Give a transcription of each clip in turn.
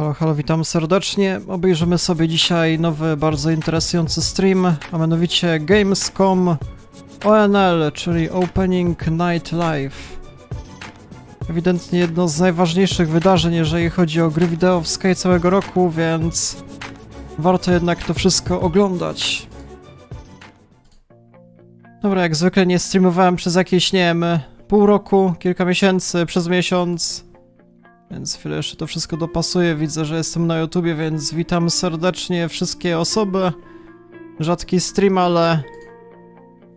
Halo, halo, witam serdecznie. Obejrzymy sobie dzisiaj nowy, bardzo interesujący stream, a mianowicie Gamescom ONL, czyli Opening Night Live. Ewidentnie jedno z najważniejszych wydarzeń, jeżeli chodzi o gry wideo w skali całego roku, więc warto jednak to wszystko oglądać. Dobra, jak zwykle nie streamowałem przez jakieś, nie wiem, pół roku, kilka miesięcy, przez miesiąc. Więc chwilę jeszcze to wszystko dopasuję. Widzę, że jestem na YouTubie, więc witam serdecznie wszystkie osoby. Rzadki stream, ale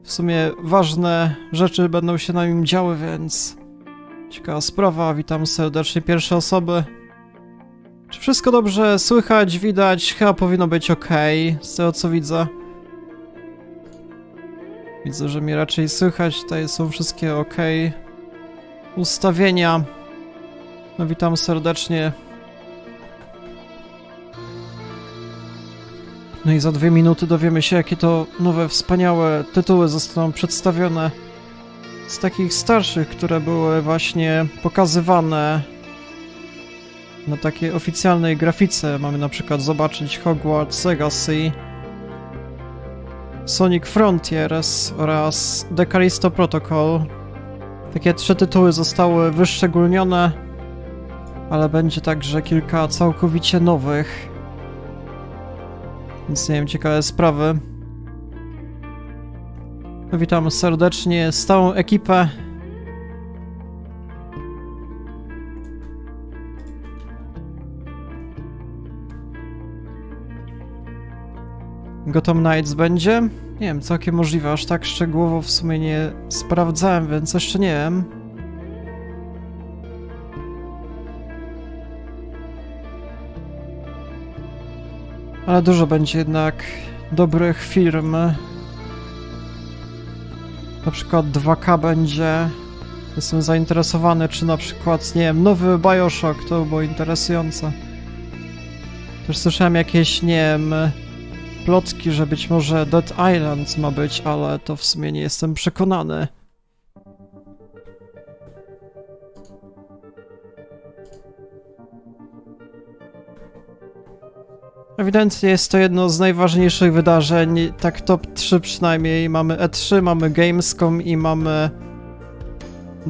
w sumie ważne rzeczy będą się na nim działy, więc ciekawa sprawa. Witam serdecznie pierwsze osoby. Czy wszystko dobrze słychać, widać? Chyba powinno być ok, z tego co widzę. Widzę, że mnie raczej słychać. Tutaj są wszystkie ok ustawienia. No witam serdecznie. No i za 2 minuty dowiemy się, jakie to nowe, wspaniałe tytuły zostaną przedstawione z takich starszych, które były właśnie pokazywane na takiej oficjalnej grafice. Mamy na przykład zobaczyć Hogwarts Legacy, Sonic Frontiers oraz The Callisto Protocol. Takie 3 tytuły zostały wyszczególnione, ale będzie także kilka całkowicie nowych. Więc nie wiem, ciekawe sprawy. Witam serdecznie stałą ekipę. Gotham Knights będzie? Nie wiem, całkiem możliwe, aż tak szczegółowo w sumie nie sprawdzałem, więc jeszcze nie wiem. Ale dużo będzie jednak dobrych firm. Na przykład 2K będzie. Jestem zainteresowany, czy na przykład, nie wiem, nowy BioShock, to by było interesujące. Też słyszałem jakieś, nie wiem, plotki, że być może Dead Island ma być, ale to w sumie nie jestem przekonany. Ewidentnie jest to jedno z najważniejszych wydarzeń, tak top 3 przynajmniej. Mamy E3, mamy Gamescom i mamy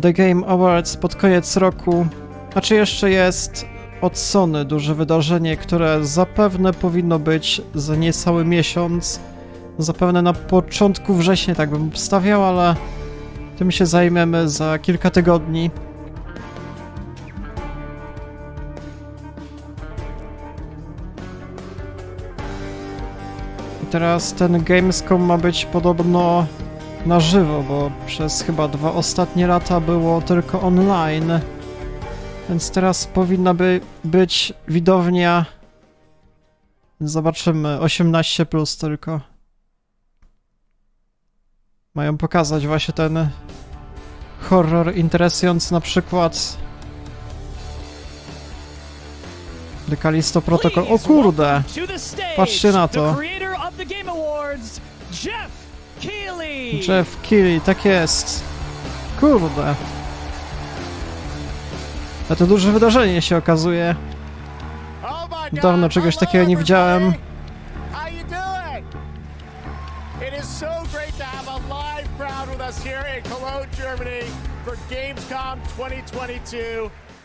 The Game Awards pod koniec roku. Znaczy jeszcze jest od Sony duże wydarzenie, które zapewne powinno być za niecały miesiąc. Zapewne na początku września, tak bym obstawiał, ale tym się zajmiemy za kilka tygodni. Teraz ten Gamescom ma być podobno na żywo, bo przez chyba 2 ostatnie lata było tylko online. Więc teraz powinna być widownia. Zobaczymy, 18+ tylko. Mają pokazać właśnie ten horror interesujący, na przykład The Callisto Protocol. O kurde! Patrzcie na to. Jeff Keighley, tak jest. Kurde. A to duże wydarzenie się okazuje. Dawno czegoś takiego nie widziałem.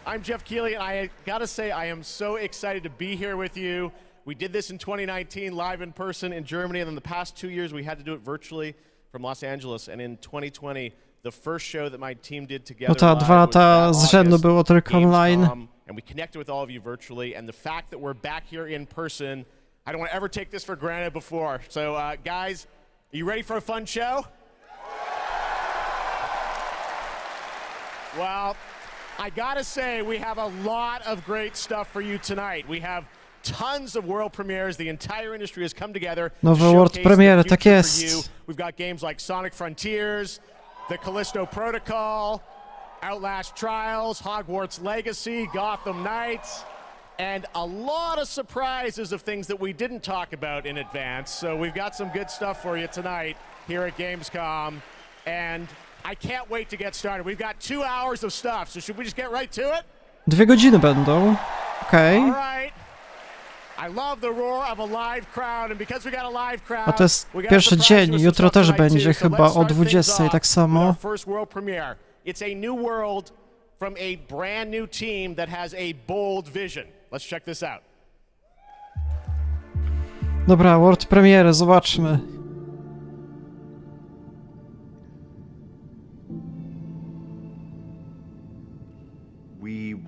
I'm Jeff Keighley, and I gotta say, I am so excited to be here with you. We did this in 2019, live in person in Germany, and then the past 2 years we had to do it virtually from Los Angeles. And in 2020, the first show that my team did together No ta 2 lata z rzędu było tylko online. And we connected with all of you virtually. And the fact that we're back here in person, I don't want to ever take this for granted before. So, guys, are you ready for a fun show? Well, I gotta say, we have a lot of great stuff for you tonight. We have tons of world premieres. The entire industry has come together. Nowe world premiery, tak jest. We've got games like Sonic Frontiers, The Callisto Protocol, Outlast Trials, Hogwarts Legacy, Gotham Knights, and a lot of surprises of things that we didn't talk about in advance. So we've got some good stuff for you tonight here at Gamescom. And I can't wait to get started. We've got 2 hours of stuff, so should we just get right to it? 2 godziny będą. Okej. All right. I love the roar of a live crowd, and because we got a live crowd, A to jest we got pierwszy a surprise dzień, with jutro some też stuff tonight będzie too, so chyba let's o start things 20 off tak with samo. our first world premiere. It's a new world from a brand new team that has a bold vision. Let's check this out. Dobra, world premiere, zobaczmy.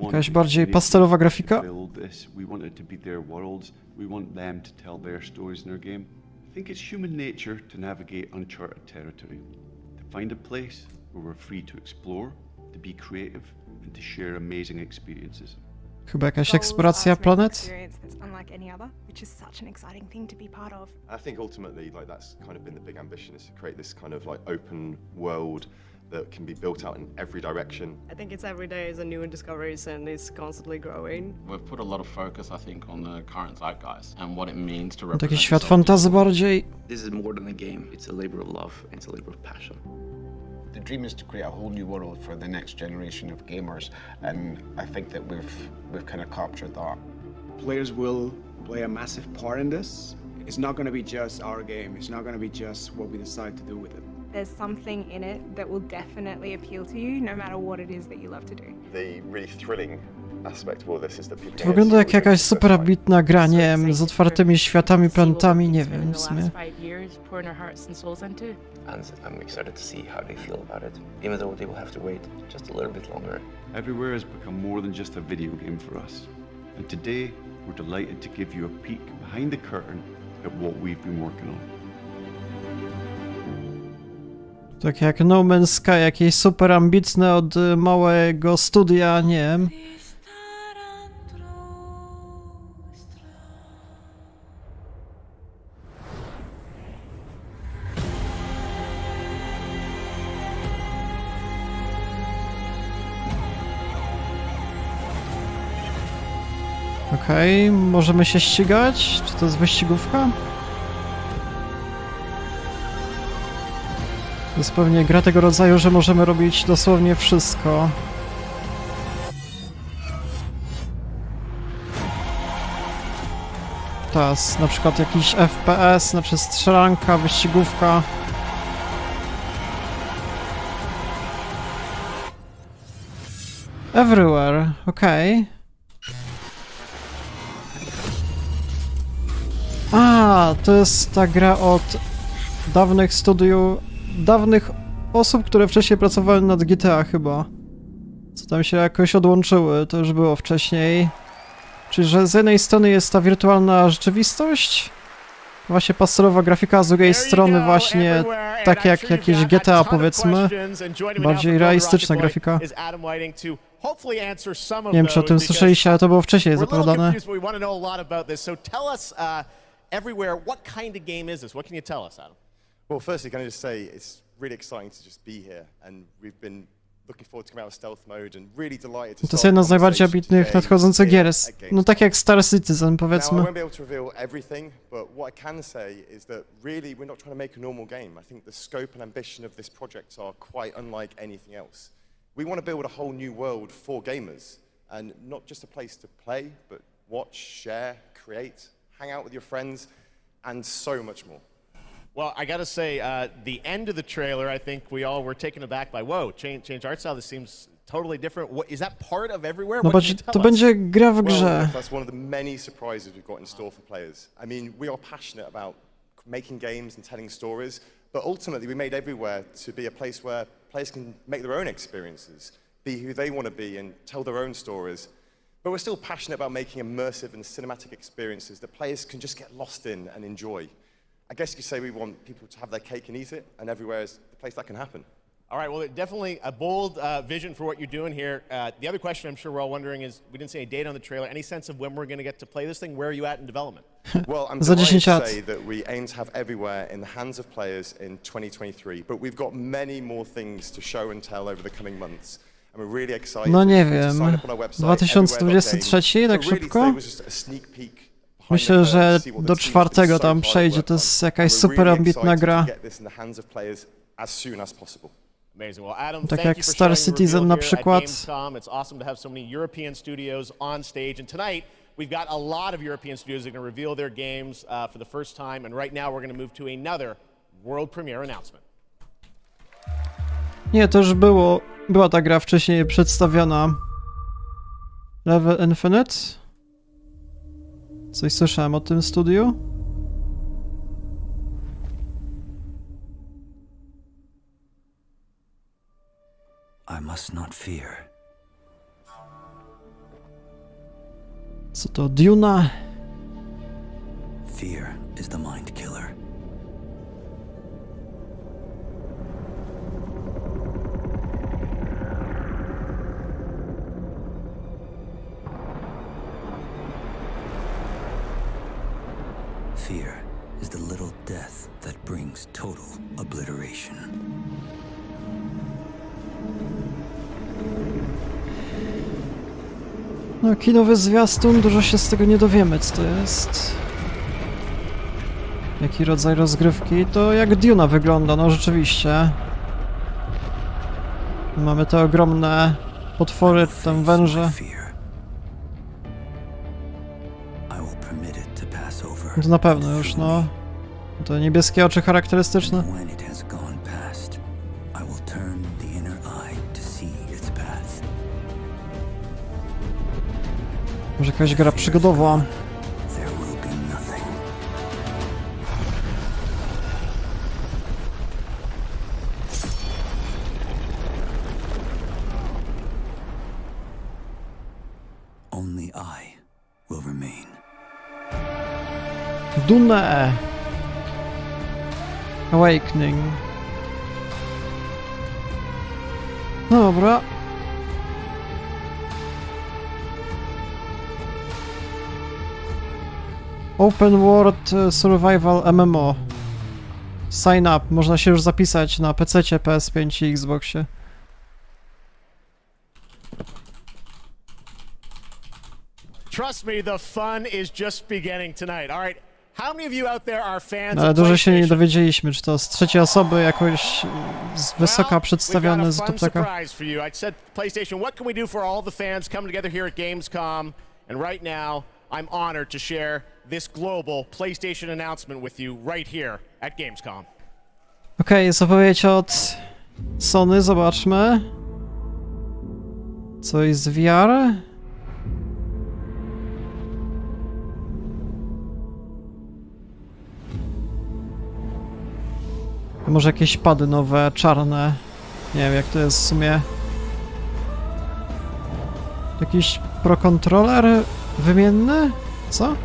Jakaś bardziej pastelowa grafika? We want it to be their worlds. We want them to tell their stories in their game. I think it's human nature to navigate uncharted territory, to find a place where we're free to explore, to be creative, and to share amazing experiences. Chyba jakaś eksploracja planet? That's unlike any other, which is such an exciting thing to be part of. I think ultimately, like that's kind of been the big ambition, is to create this kind of like open world that can be built out in every direction. I think it's every day is a new discoveries and it's constantly growing. We've put a lot of focus, I think, on the current zeitgeist and what it means to Taki represent świat yourself. fantasy bardziej. This is more than a game. It's a labor of love. It's a labor of passion. The dream is to create a whole new world for the next generation of gamers, and I think that we've kind of captured that. Players will play a massive part in this. It's not going to be just our game. It's not going to be just what we decide to do with it. There's something in it that will definitely appeal to you, no matter what it is that you love to do. The really thrilling aspect of all this is that people To wygląda jak jakaś super ambitna gra, nie wiem, z otwartymi światami, planetami, nie wiem w sumie. And I'm excited to see how they feel about it, even though they will have to wait just a little bit longer. Everywhere has become more than just a video game for us. And today, we're delighted to give you a peek behind the curtain at what we've been working on. Tak jak No Man's Sky, jakieś super ambitne od małego studia, nie wiem. Okej, możemy się ścigać? Czy to jest wyścigówka? To jest pewnie gra tego rodzaju, że możemy robić dosłownie wszystko. Teraz na przykład jakiś FPS, znaczy strzelanka, wyścigówka. Everywhere, okej. A, to jest ta gra od dawnych osób, które wcześniej pracowały nad GTA chyba. Co tam się jakoś odłączyły, to już było wcześniej. Czyli, że z jednej strony jest ta wirtualna rzeczywistość, właśnie pastelowa grafika, a z drugiej strony właśnie tak jak jakieś GTA powiedzmy, bardziej realistyczna grafika. Nie wiem, czy o tym słyszeliście, ale to było wcześniej zapowiadane. Everywhere, what kind of game is this? What can you tell us, Adam? Well, firstly, can I just say it's really exciting to just be here, and we've been looking forward to coming out of stealth mode and really delighted to To jest jedna z najbardziej ambitnych nadchodzących gier, no tak jak Star Citizen powiedzmy. Now, I won't be able to reveal everything, but what I can say is that really we're not trying to make a normal game. I think the scope and ambition of this project are quite unlike anything else. We want to build a whole new world for gamers, and not just a place to play, but watch, share, create, hang out with your friends, and so much more. Well, I gotta say, the end of the trailer, I think we all were taken aback by, whoa, change art style, this seems totally different. What, is that part of Everywhere? No What can bo you tell to us? będzie gra w grze. Well, that's one of the many surprises we've got in store for players. I mean, we are passionate about making games and telling stories, but ultimately we made Everywhere to be a place where players can make their own experiences, be who they want to be and tell their own stories. But we're still passionate about making immersive and cinematic experiences that players can just get lost in and enjoy. I guess you could say we want people to have their cake and eat it, and Everywhere is the place that can happen. All right, well, definitely a bold vision for what you're doing here. The other question I'm sure we're all wondering is, we didn't see any date on the trailer. Any sense of when we're going to get to play this thing? Where are you at in development? Well, I'm Za delighted 10 to lat. say that we aim to have Everywhere in the hands of players in 2023, but we've got many more things to show and tell over the coming months. And we're really excited No nie to wiem, sign up on our website, 2023 tak But really szybko? today was just a sneak peek behind the Myślę, curtain że to see what the do team's been czwartego so tam hard at przejdzie, work to on. jest jakaś And we're super really ambitna excited gra. to get this in the hands of players as soon as possible. Amazing. Well, Adam, Tak thank jak you for Star sharing the Citizen reveal na here at przykład. Gamescom. It's awesome to have so many European studios on stage. And tonight, We've got a lot of European studios that are going to reveal their games for the first time, and right now we're going to move to another world premiere announcement. Nie, to już była ta gra wcześniej przedstawiona. Level Infinite? Coś słyszałem o tym studiu? I must not fear. Co to, Duna? Fear is the mind killer. Fear is the little death that brings total obliteration. No, kinowy zwiastun, dużo się z tego nie dowiemy, co to jest. Jaki rodzaj rozgrywki? To jak Duna wygląda, no rzeczywiście. Mamy te ogromne potwory, tam węże. To na pewno już, no. To niebieskie oczy charakterystyczne. Może jakaś gra przygodowa. Only I will remain. Dune. Awakening. Dobra. Open World Survival MMO. Sign up. Można się już zapisać na PC-cie, PS5 i Xboxie. Trust me, the fun is just beginning tonight. All right, how many of you out there are fans Ale of dużo się nie PlayStation? dowiedzieliśmy, czy to z trzeciej osoby jakoś z wysoka przedstawione z We've got a fun duptaka. surprise for you. I said, PlayStation, what can we do for all the fans coming together here at Gamescom? And right now, I'm honored to share this global PlayStation announcement with you right here at Gamescom. Okej, jest zapowiedź od Sony, zobaczmy. Coś z VR? Może jakieś pady nowe, czarne. Nie wiem jak to jest w sumie. Jakiś Pro Controller wymienny? Co?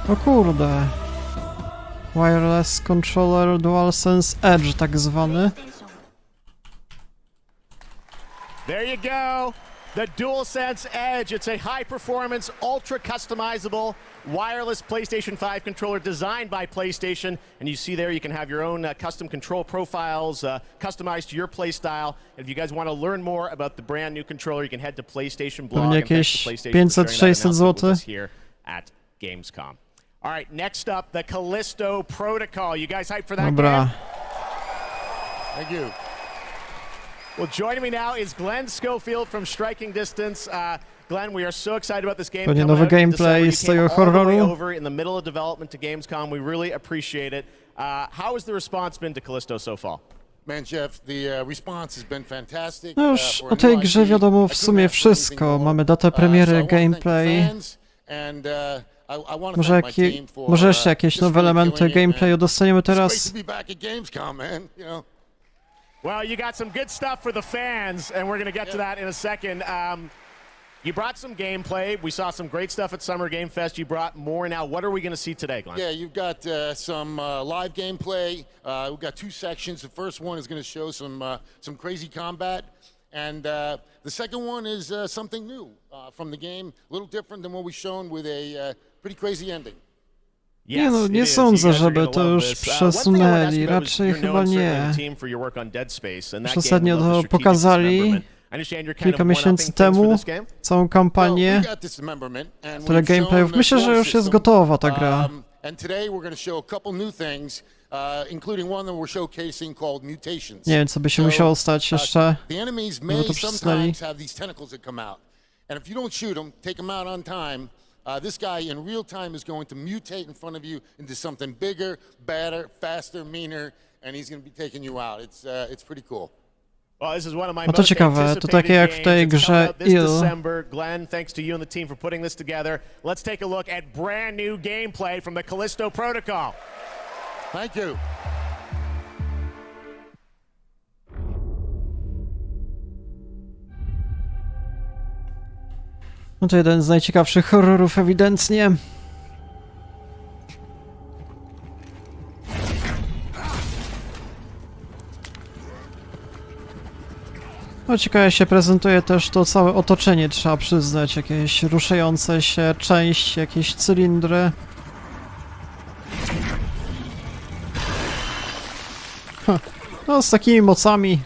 O kurde. Wireless Controller DualSense Edge tak zwany. There you go. The DualSense Edge. It's a high-performance, ultra-customizable wireless PlayStation 5 controller designed by PlayStation. And you see there you can have your own custom control profiles customized to your play style. And if you guys want to learn more about the brand new controller, you can head to PlayStation blog. Pewnie jakieś 500-600 zł. Here at Gamescom. All right, next up, the Callisto Protocol. You guys hyped for that Dobra. game? Thank you. Well, joining me now is Glenn Schofield from Striking Distance. Glenn, we are so excited about this game. Pewnie nowy gameplay z tego horroru. Over in the middle of development to Gamescom. We really appreciate it. How has the response been to Callisto so far? Man, Jeff, the response has been fantastic. No już o tej grze wiadomo w sumie wszystko. Mamy datę premiery, gameplay. Może jeszcze jakieś nowe elementy gameplayu dostaniemy teraz. Well, you got some good stuff for the fans, and we're going to get to that in a second. You brought some gameplay. We saw some great stuff at Summer Game Fest. You brought more now. What are we going to see today, Glenn? Yeah, you've got some live gameplay. We've got two sections. The first one is going to show some crazy combat. And the second one is something new from the game, a little different than what we've shown with a pretty crazy ending. Nie no, nie sądzę, żeby to już przesunęli, raczej chyba nie. Już ostatnio to pokazali kilka miesięcy temu, całą kampanię, tyle gameplayów. Myślę, że już jest gotowa ta gra. And today we're going to show a couple new things, including one that we're showcasing called mutations. Nie wiem, co by się musiało stać jeszcze, The enemies żeby may to przesunęli. sometimes have these tentacles that come out. And if you don't shoot them, take them out on time, this guy in real time is going to mutate in front of you into something bigger, badder, faster, meaner, and he's going to be taking you out. It's pretty cool. Well, this is one of my No to most ciekawe, to takie jak w tej anticipated games. grze It's coming out this Il. December. Glenn, thanks to you and the team for putting this together. Let's take a look at brand new gameplay from the Callisto Protocol. Thank you. No to jeden z najciekawszych horrorów ewidentnie. No ciekawie się prezentuje też to całe otoczenie, trzeba przyznać, jakieś ruszające się części, jakieś cylindry. No z takimi mocami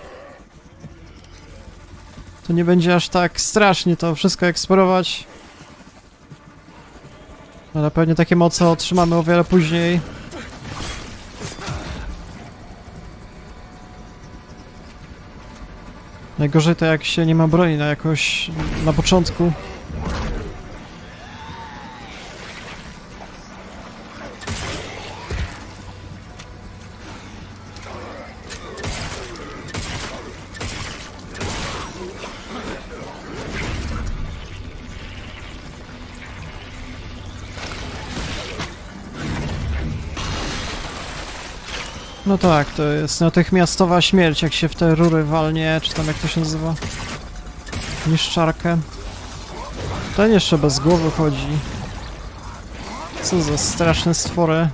to nie będzie aż tak strasznie to wszystko eksplorować. Ale pewnie takie moce otrzymamy o wiele później. Najgorzej to jak się nie ma broni na początku. No tak, to jest natychmiastowa śmierć, jak się w te rury walnie, czy tam jak to się nazywa? Niszczarkę. Ten jeszcze bez głowy chodzi. Co za straszne stwory.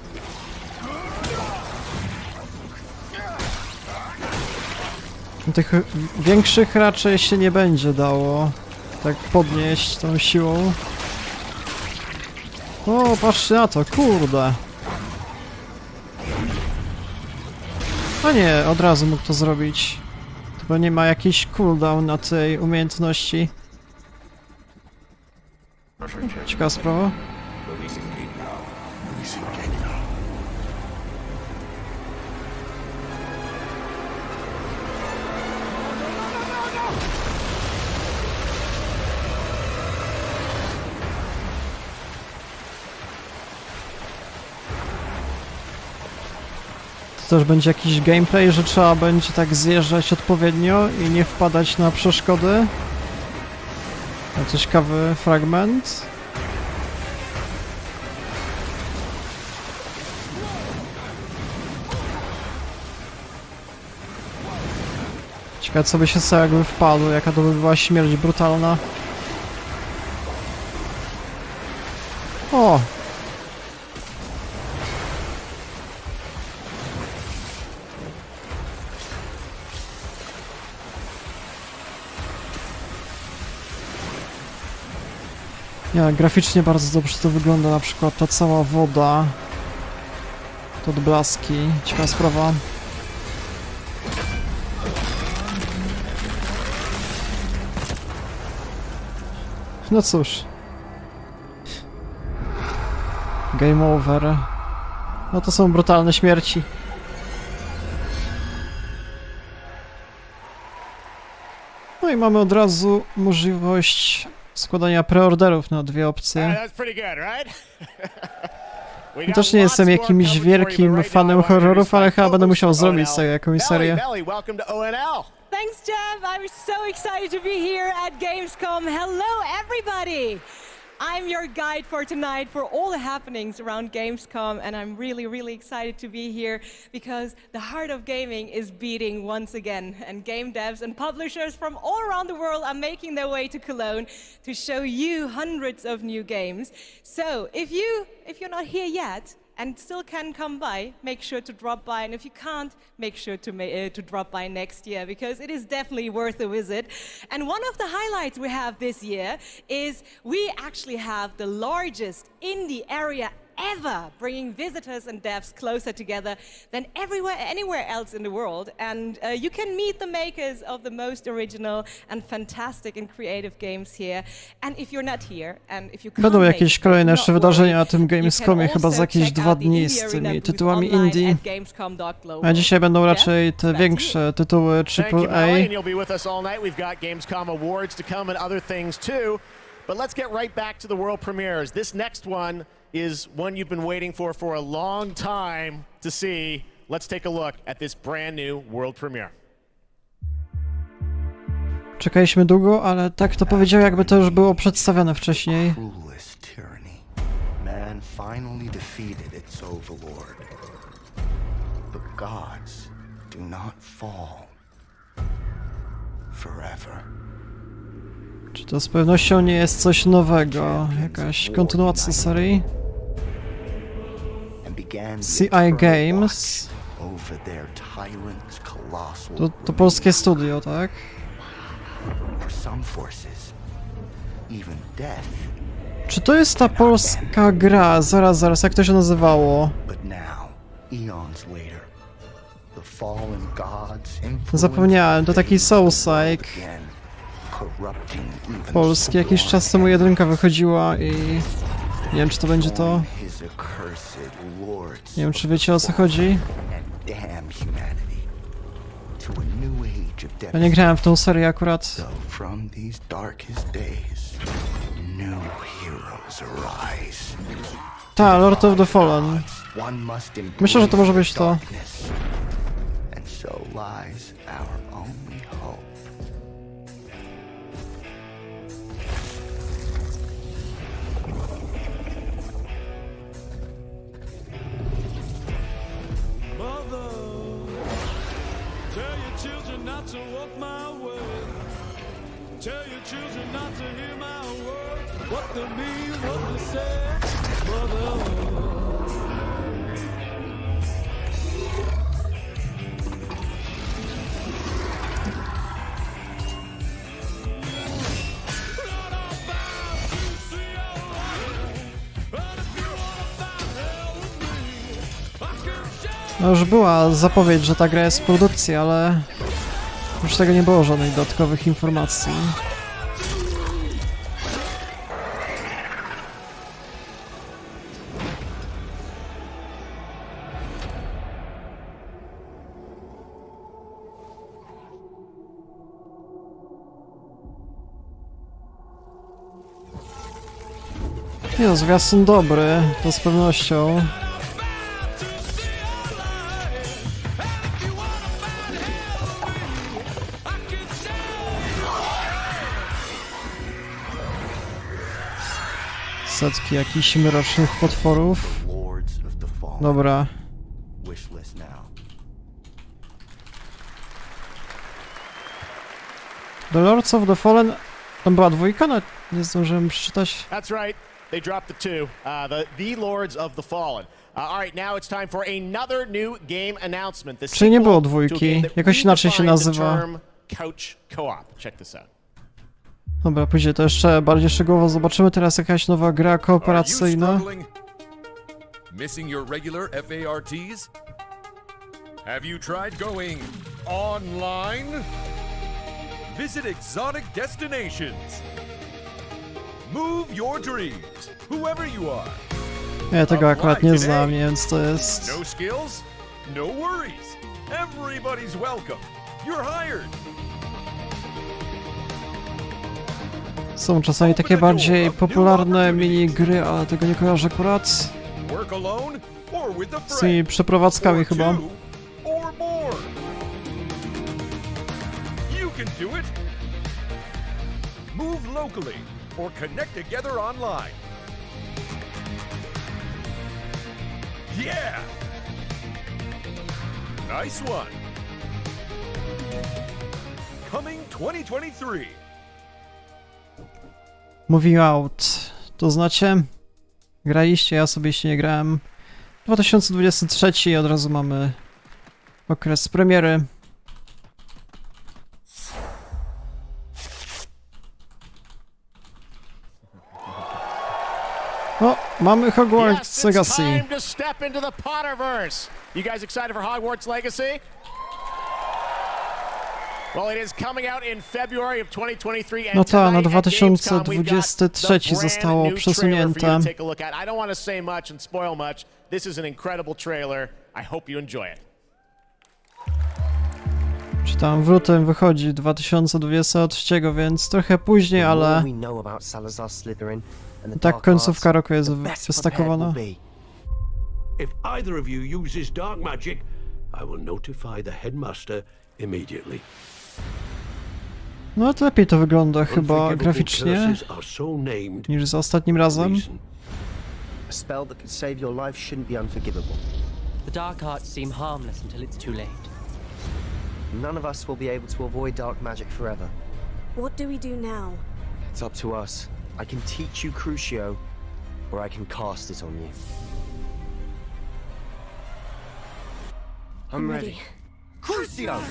Tych większych raczej się nie będzie dało tak podnieść tą siłą. O, patrzcie na to, kurde. No nie, od razu mógł to zrobić. Chyba nie ma jakiś cooldown na tej umiejętności. Ciekawa sprawa. Też będzie jakiś gameplay, że trzeba będzie tak zjeżdżać odpowiednio i nie wpadać na przeszkody. To ciekawy fragment. Ciekawe, co by się stało, jakby wpadł, jaka to by była śmierć brutalna. O! Ja, graficznie bardzo dobrze to wygląda, na przykład ta cała woda, te odblaski, ciekawa sprawa. No cóż. Game over. No to są brutalne śmierci. No i mamy od razu możliwość składania preorderów na dwie opcje. Też nie jestem jakimś wielkim fanem horrorów, ale chyba będę musiał zrobić sobie jakąś serię. Thanks, Jeff. I'm so excited to be here at Gamescom. Hello, everybody. I'm your guide for tonight for all the happenings around Gamescom, and I'm really excited to be here because the heart of gaming is beating once again, and game devs and publishers from all around the world are making their way to Cologne to show you hundreds of new games. So if you're not here yet and still can come by, make sure to drop by, and if you can't, make sure to drop by next year, because it is definitely worth a visit. And one of the highlights we have this year is we actually have the largest indie area ever, bringing visitors and devs closer together than anywhere else in the world. And you can meet the makers of the most original and fantastic and creative games here. And if you're not here, and if you can't Będą jakieś make it, kolejne not jeszcze wydarzenia na tym worry. You Gamescomie, can chyba za also jakieś check 2 out the dni Indie z Arena tymi booth tytułami online indie. at gamescom.global. A dzisiaj będą raczej Yeah, te that's większe tytuły Thank you, Molly, AAA. and you'll be with us all night. We've got Gamescom awards to come and other things too. But let's get right back to the world premieres. This next one is one you've been waiting for a long time to see. Let's take a look at this brand new world premiere. Czekaliśmy długo, ale tak to powiedział, jakby to już było przedstawione wcześniej. Cruelest tyranny. Man finally defeated its overlord. The gods do not fall forever. Czy to z pewnością nie jest coś nowego? Jakaś kontynuacja serii? CI Games. To polskie studio, tak? Czy to jest ta polska gra? Zaraz, jak to się nazywało? Zapomniałem, to taki Soulsike. Polski, jakiś czas temu jedynka wychodziła i... Nie wiem, czy to będzie to. Nie wiem, czy wiecie, o co chodzi. Ja nie grałem w tą serię akurat. Ta, Lord of the Fallen. Myślę, że to może być to. Tell your children not to hear my words, what they mean, what they say, mother. No już była zapowiedź, że ta gra jest w produkcji, ale już tego nie było żadnych dodatkowych informacji. Nie, zwiastun dobry, to z pewnością. Setki jakichś mrocznych potworów. Dobra. The Lords of the Fallen... Tam była dwójka? No, nie zdążyłem przeczytać. That's right. They dropped the two. The Lords of the Fallen. All right, now it's time for another new game announcement. Czyli nie było dwójki. Jakoś inaczej się nazywa. Couch Co-op. Check this out. Dobra, później to jeszcze bardziej szczegółowo zobaczymy. Teraz jakaś nowa gra kooperacyjna. Missing your regular FARTs? Have you tried going online? Visit exotic destinations. Move your dreams, whoever you are. Ja tego akurat nie znam, więc to jest... No skills? No worries. Everybody's welcome. You're hired. Są czasami takie bardziej popularne minigry, ale tego nie kojarzę akurat. Z tymi przeprowadzkami chyba. Move locally or connect together online. Yeah. Nice one. Coming 2023. Moving Out. To znacie? Graliście? Ja sobie jeszcze nie grałem. 2023 i od razu mamy okres premiery. O, Mamy Hogwarts Yes, it's Legacy. time to step into the Potterverse. You guys excited for Hogwarts Legacy? Well, it is coming out in February of 2023 and No ta, na tonight at Gamescom, we've got 2023 the brand zostało new trailer for you przesunięte. to take a look at. I don't want to say much and spoil much. This is an incredible trailer. I hope you enjoy it. Czy tam w lutym wychodzi 2023, więc trochę później, ale i tak końcówka roku jest wystakowana. If either of you uses dark magic, I will notify the headmaster immediately. No to lepiej to wygląda chyba graficznie niż za ostatnim razem. A spell that could save your life shouldn't be unforgivable. The dark arts seem harmless until it's too late. None of us will be able to avoid dark magic forever. What do we do now? It's up to us. I can teach you Crucio, or I can cast it on you. I'm ready. Crucio!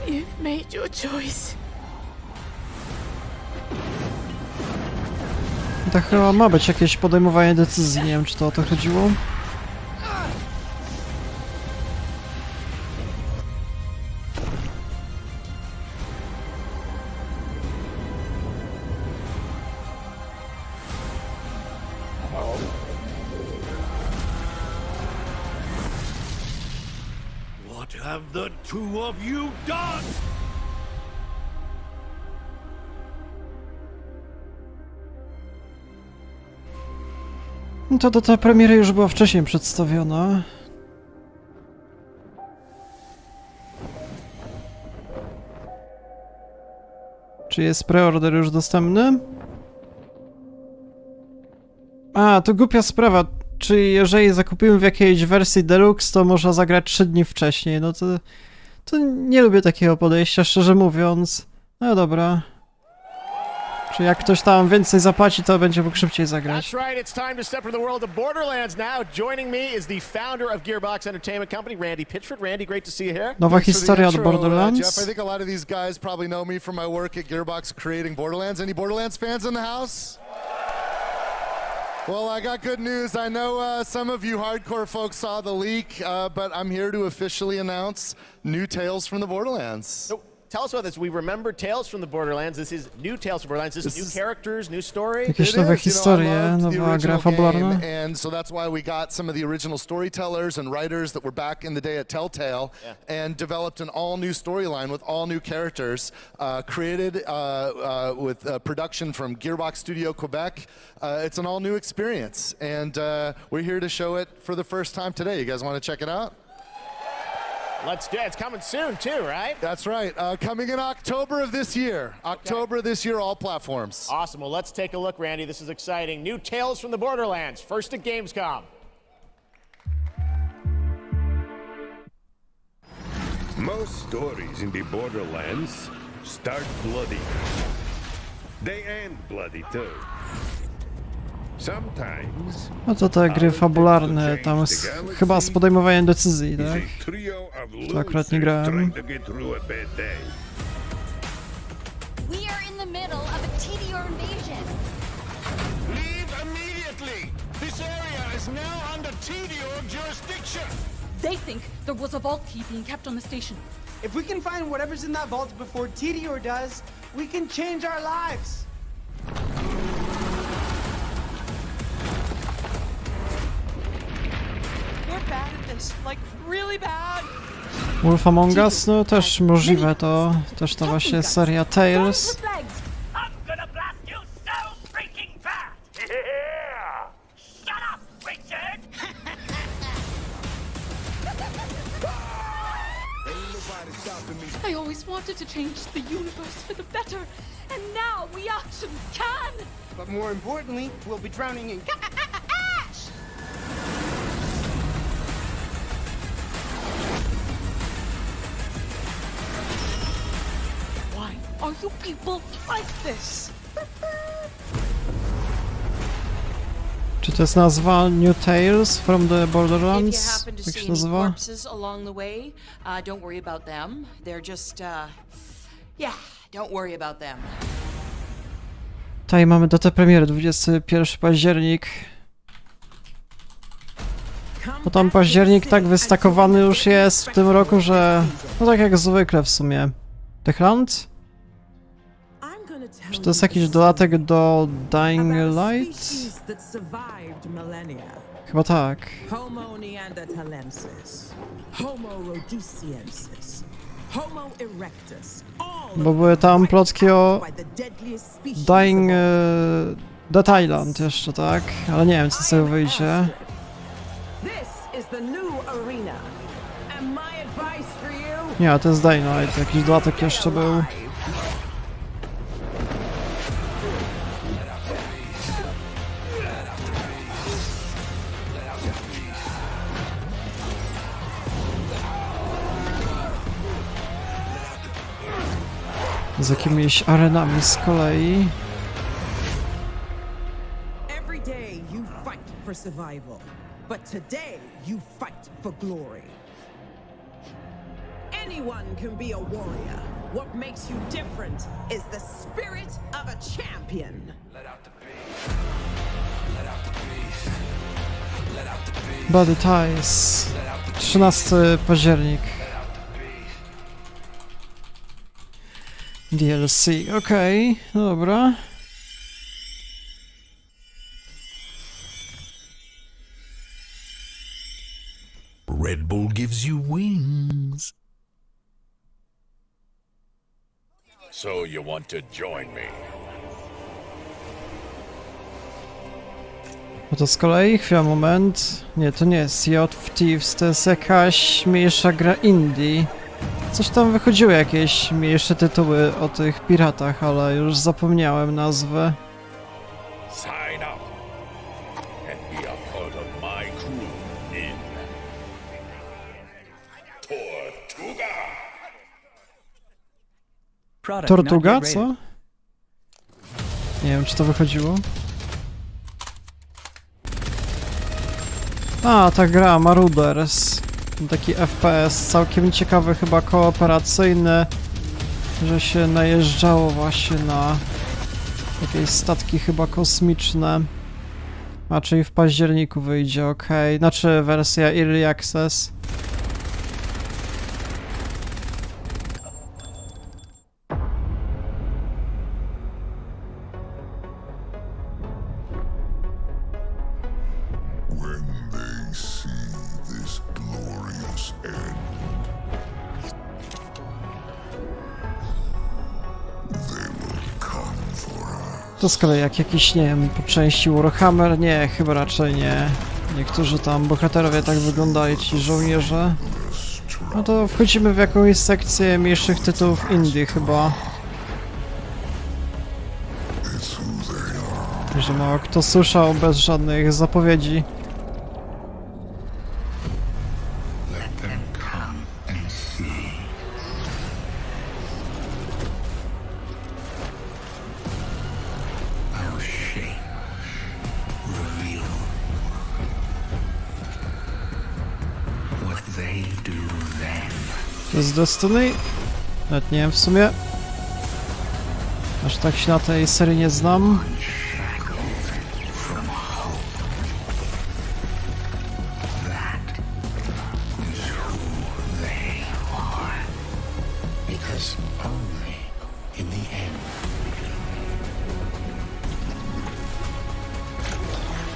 You've made your choice. To chyba ma być jakieś podejmowanie decyzji, nie wiem czy to o to chodziło. What have the two of you done? No to data premiery już była wcześniej przedstawiona. Czy jest preorder już dostępny? A, to głupia sprawa. Czy jeżeli zakupimy w jakiejś wersji deluxe, to można zagrać 3 dni wcześniej? No to nie lubię takiego podejścia, szczerze mówiąc. No dobra. Czy jak ktoś tam więcej zapłaci, to będzie mógł szybciej zagrać. That's right, it's time to step into the world of Borderlands now. Joining me is the founder of Gearbox Entertainment Company, Randy Pitchford. Randy, great to see you here. Nowa historia od Borderlands. Jeff, I think a lot of these guys probably know me from my work at Gearbox creating Borderlands. Any Borderlands fans in the house? Well, I got good news. I know some of you hardcore folks saw the leak, but I'm here to officially announce new Tales from the Borderlands. So, tell us about this. We remember Tales from the Borderlands. This is new Tales from Borderlands. This is new characters, new story. Jakieś nowe historie, nowa gra fabularna. And so that's why we got some of the original storytellers and writers that were back in the day at Telltale and developed an all-new storyline with all new characters, created with production from Gearbox Studio Quebec. It's an all-new experience, and we're here to show it for the first time today. You guys want to check it out? Let's do it. It's coming soon, too, right? That's right. Coming in October of this year. October this year, all platforms. Awesome. Well, let's take a look, Randy. This is exciting. New Tales from the Borderlands. First at Gamescom. Most stories in the Borderlands start bloody. They end bloody too. Sometimes No to te gry fabularne, tam chyba z podejmowaniem decyzji, tak? To akurat nie grałem. We are in the middle of a TDR invasion. Leave immediately! This area is now under TDR jurisdiction! They think there was a vault key being kept on the station. If we can find whatever's in that vault before TDR does, we can change our lives. We're bad at this, like really bad. Wolf Among Us, no też możliwe, to też ta właśnie seria Tales. I always wanted to change the universe for the better, and now we actually can! But more importantly, we'll be drowning in ash! Why are you people like this? Czy to jest nazwa New Tales from the If you Borderlands? happen to Jak see się any nazywa? corpses along the way, don't worry about them. They're just, yeah, don't worry about them. Tutaj mamy datę premiery, 21 październik. No tam październik tak wystakowany już jest w tym roku, że... No tak jak zwykle w sumie. Techland? Czy to jest jakiś dodatek do Dying Light? Chyba tak. Homo neanderthalensis, Homo rhodesiensis, Homo erectus. Bo były tam plotki o Dying The Thailand jeszcze, tak? Ale nie wiem, co z tego wyjdzie. Nie, to jest Dying Light, jakiś dodatek jeszcze był. Z jakimiś arenami z kolei. Every day you fight for survival, but today you fight for glory. Anyone can be a warrior. What makes you different is the spirit of a champion. Body Ties. 13 październik. DLC, okej, dobra. Red Bull gives you wings. So you want to join me? No to z kolei, chwila, moment. Nie, to nie jest Sea of Thieves, to jest jakaś mniejsza gra indie. Coś tam wychodziły jakieś mniejsze tytuły o tych piratach, ale już zapomniałem nazwę. Sign up and be a part of my crew in Tortuga. Tortuga, co? Nie wiem, czy to wychodziło. A, ta gra, Marauders. Taki FPS, całkiem ciekawy, chyba kooperacyjny, że się najeżdżało właśnie na jakieś statki chyba kosmiczne. A, czyli w październiku wyjdzie, okej. Znaczy wersja Early Access. To z kolei jak jakiś, nie wiem, po części Warhammer? Nie, chyba raczej nie. Niektórzy tam bohaterowie tak wyglądali, ci żołnierze. No to wchodzimy w jakąś sekcję mniejszych tytułów indie chyba. Że mało kto słyszał bez żadnych zapowiedzi. To jest Destiny? Nawet nie wiem w sumie. Aż tak się na tej serii nie znam.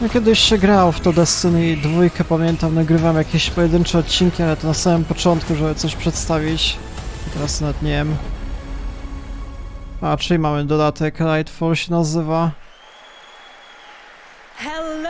No kiedyś się grało w to Destiny 2, pamiętam, nagrywam jakieś pojedyncze odcinki, ale to na samym początku, żeby coś przedstawić. Teraz nawet nie wiem. A, czyli mamy dodatek, Lightfall się nazywa. Hello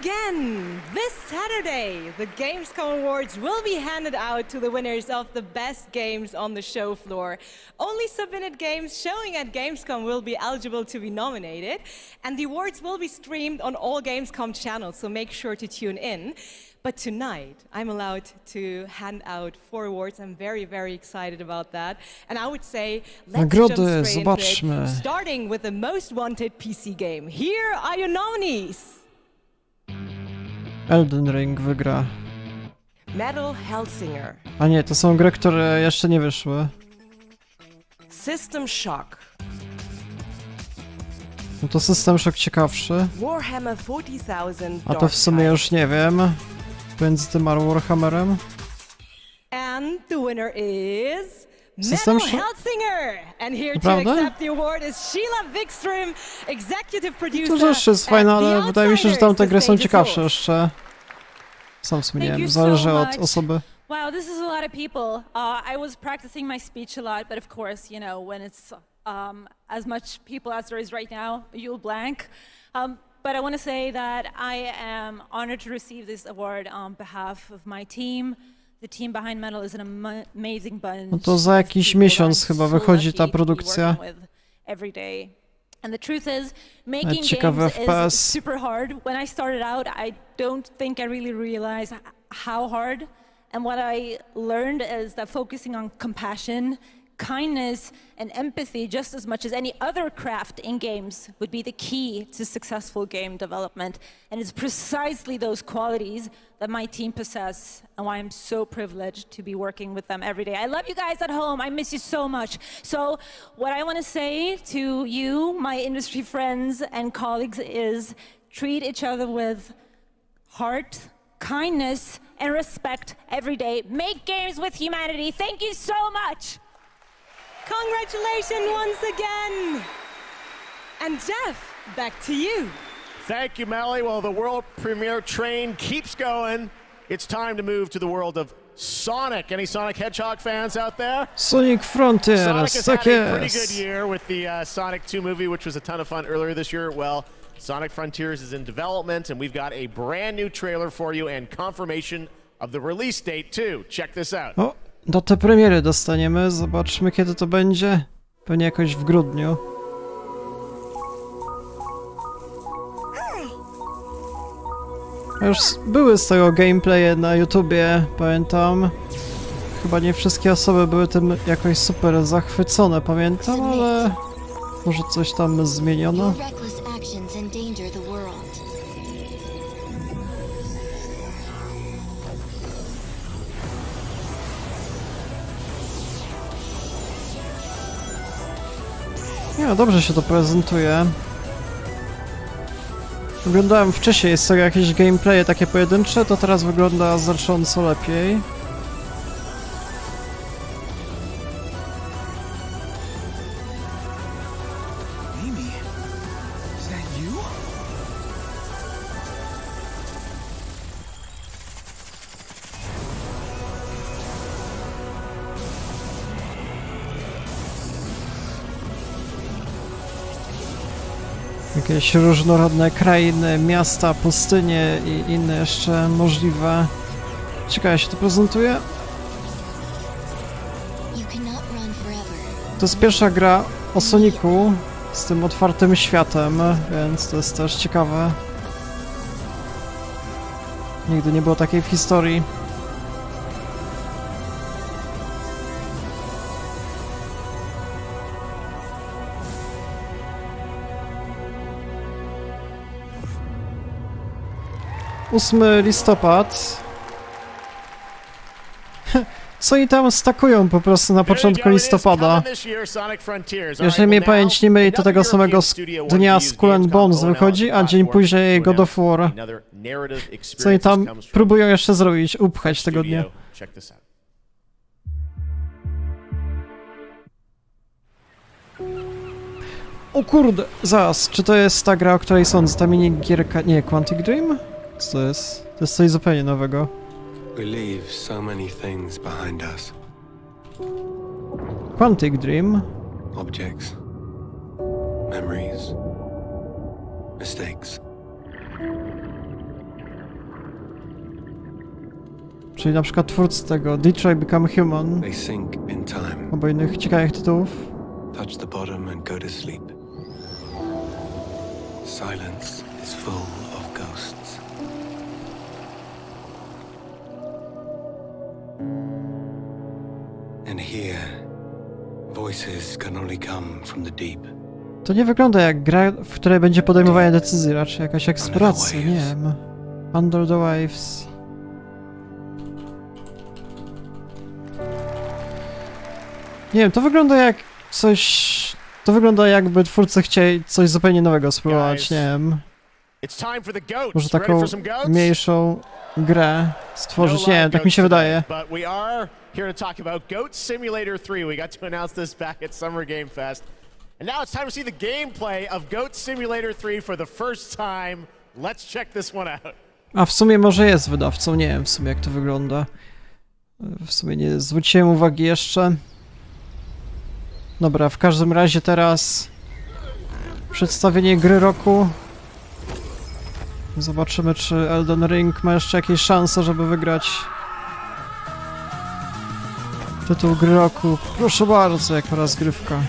again! This Saturday, the Gamescom Awards will be handed out to the winners of the best games on the show floor. Only submitted games showing at Gamescom will be eligible to be nominated, and the awards will be streamed on all Gamescom channels, so make sure to tune in. But tonight, I'm allowed to hand out 4 awards. I'm very, very excited about that. And I would say, let's jump straight into it, starting with the most wanted PC game. Here are your nominees. Elden Ring wygra. Metal Hellsinger, A nie, to są gry, które jeszcze nie wyszły. System Shock, No to System Shock ciekawszy. Warhammer 40,000 A to w sumie już nie wiem. Między tym a Warhammerem. And the winner is System Menno Shock? Helsinger. And here to Naprawdę? accept the award is Sheila Wikström, executive producer. To też jest fajne, ale wydaje mi się, że tamte gry są ciekawsze jeszcze. Sam w sumie nie wiem, zależy od osoby. Wow, this is a lot of people. I was practicing my speech a lot, but of course, you know, when it's as much people as there is right now, you'll blank. But I want to say that I am honored to receive this award on behalf of my team. The team behind Metal is an amazing bunch. No to za jakiś miesiąc chyba wychodzi ta produkcja. Every day. And the truth is, making ciekawy games FPS. is super hard. When I started out, I don't think I really realized how hard. And what I learned is that focusing on compassion, kindness, and empathy just as much as any other craft in games would be the key to successful game development. And it's precisely those qualities that my team possess and why I'm so privileged to be working with them every day. I love you guys at home. I miss you so much. So what I want to say to you, my industry friends and colleagues, is treat each other with heart, kindness, and respect every day. Make games with humanity. Thank you so much. Congratulations once again. And Jeff, back to you. Thank you, Melly. Well, the world premiere train keeps going. It's time to move to the world of Sonic. Any Sonic Hedgehog fans out there? Sonic Frontiers, Sonic has tak had a pretty jest. good year with the Sonic 2 movie, which was a ton of fun earlier this year. Well, Sonic Frontiers is in development, and we've got a brand new trailer for you and confirmation of the release date, too. Check this out. O, datę premiery dostaniemy. Zobaczmy, kiedy to będzie. Pewnie jakoś w grudniu. Już były z tego gameplaye na YouTubie, pamiętam. Chyba nie wszystkie osoby były tym jakoś super zachwycone, pamiętam, ale może coś tam zmieniono. Nie, dobrze się to prezentuje. Oglądałem wcześniej z tego jakieś gameplaye takie pojedyncze, to teraz wygląda znacząco lepiej. Jakieś różnorodne krainy, miasta, pustynie i inne jeszcze możliwe. Ciekawe się to prezentuje. To jest pierwsza gra o Sonicu z tym otwartym światem, więc to jest też ciekawe. Nigdy nie było takiej w historii. listopad. Co oni tam stakują po prostu na początku listopada? Jeżeli mnie pamięć nie myli, to tego samego dnia Skull and Bones wychodzi, a dzień później God of War. Co oni tam próbują jeszcze zrobić? Upchać tego dnia. O kurde, zaraz, czy to jest ta gra, o której sądzę? Ta minigierka... Nie, Quantic Dream? Co to jest? To jest coś zupełnie nowego. We leave so many things behind us. Quantic Dream. Objects. Memories. Mistakes. Czyli na przykład twórcy tego Detroit Become Human. They sink in time. Albo innych ciekawych tytułów. Touch the bottom and go to sleep. Silence is full of ghosts. And here, voices can only come from the deep. To nie wygląda jak gra, w której będzie podejmowanie decyzji, raczej jakaś eksploracja, nie wiem. Under the Waves. Nie wiem, to wygląda jak coś To wygląda jakby twórcy chcieli coś zupełnie nowego spróbować, nie wiem. Może taką mniejszą grę stworzyć, nie wiem, tak mi się wydaje. But we are here to talk about Goat Simulator 3. We got to announce this back at Summer Game Fest. And now it's time to see the gameplay of Goat Simulator 3 for the first time. Let's check this one out. A w sumie może jest wydawcą, nie wiem w sumie jak to wygląda. W sumie nie zwróciłem uwagi jeszcze. Dobra, w każdym razie teraz przedstawienie gry roku. Zobaczymy, czy Elden Ring ma jeszcze jakieś szanse, żeby wygrać tytuł gry roku. Proszę bardzo, jaka rozgrywka.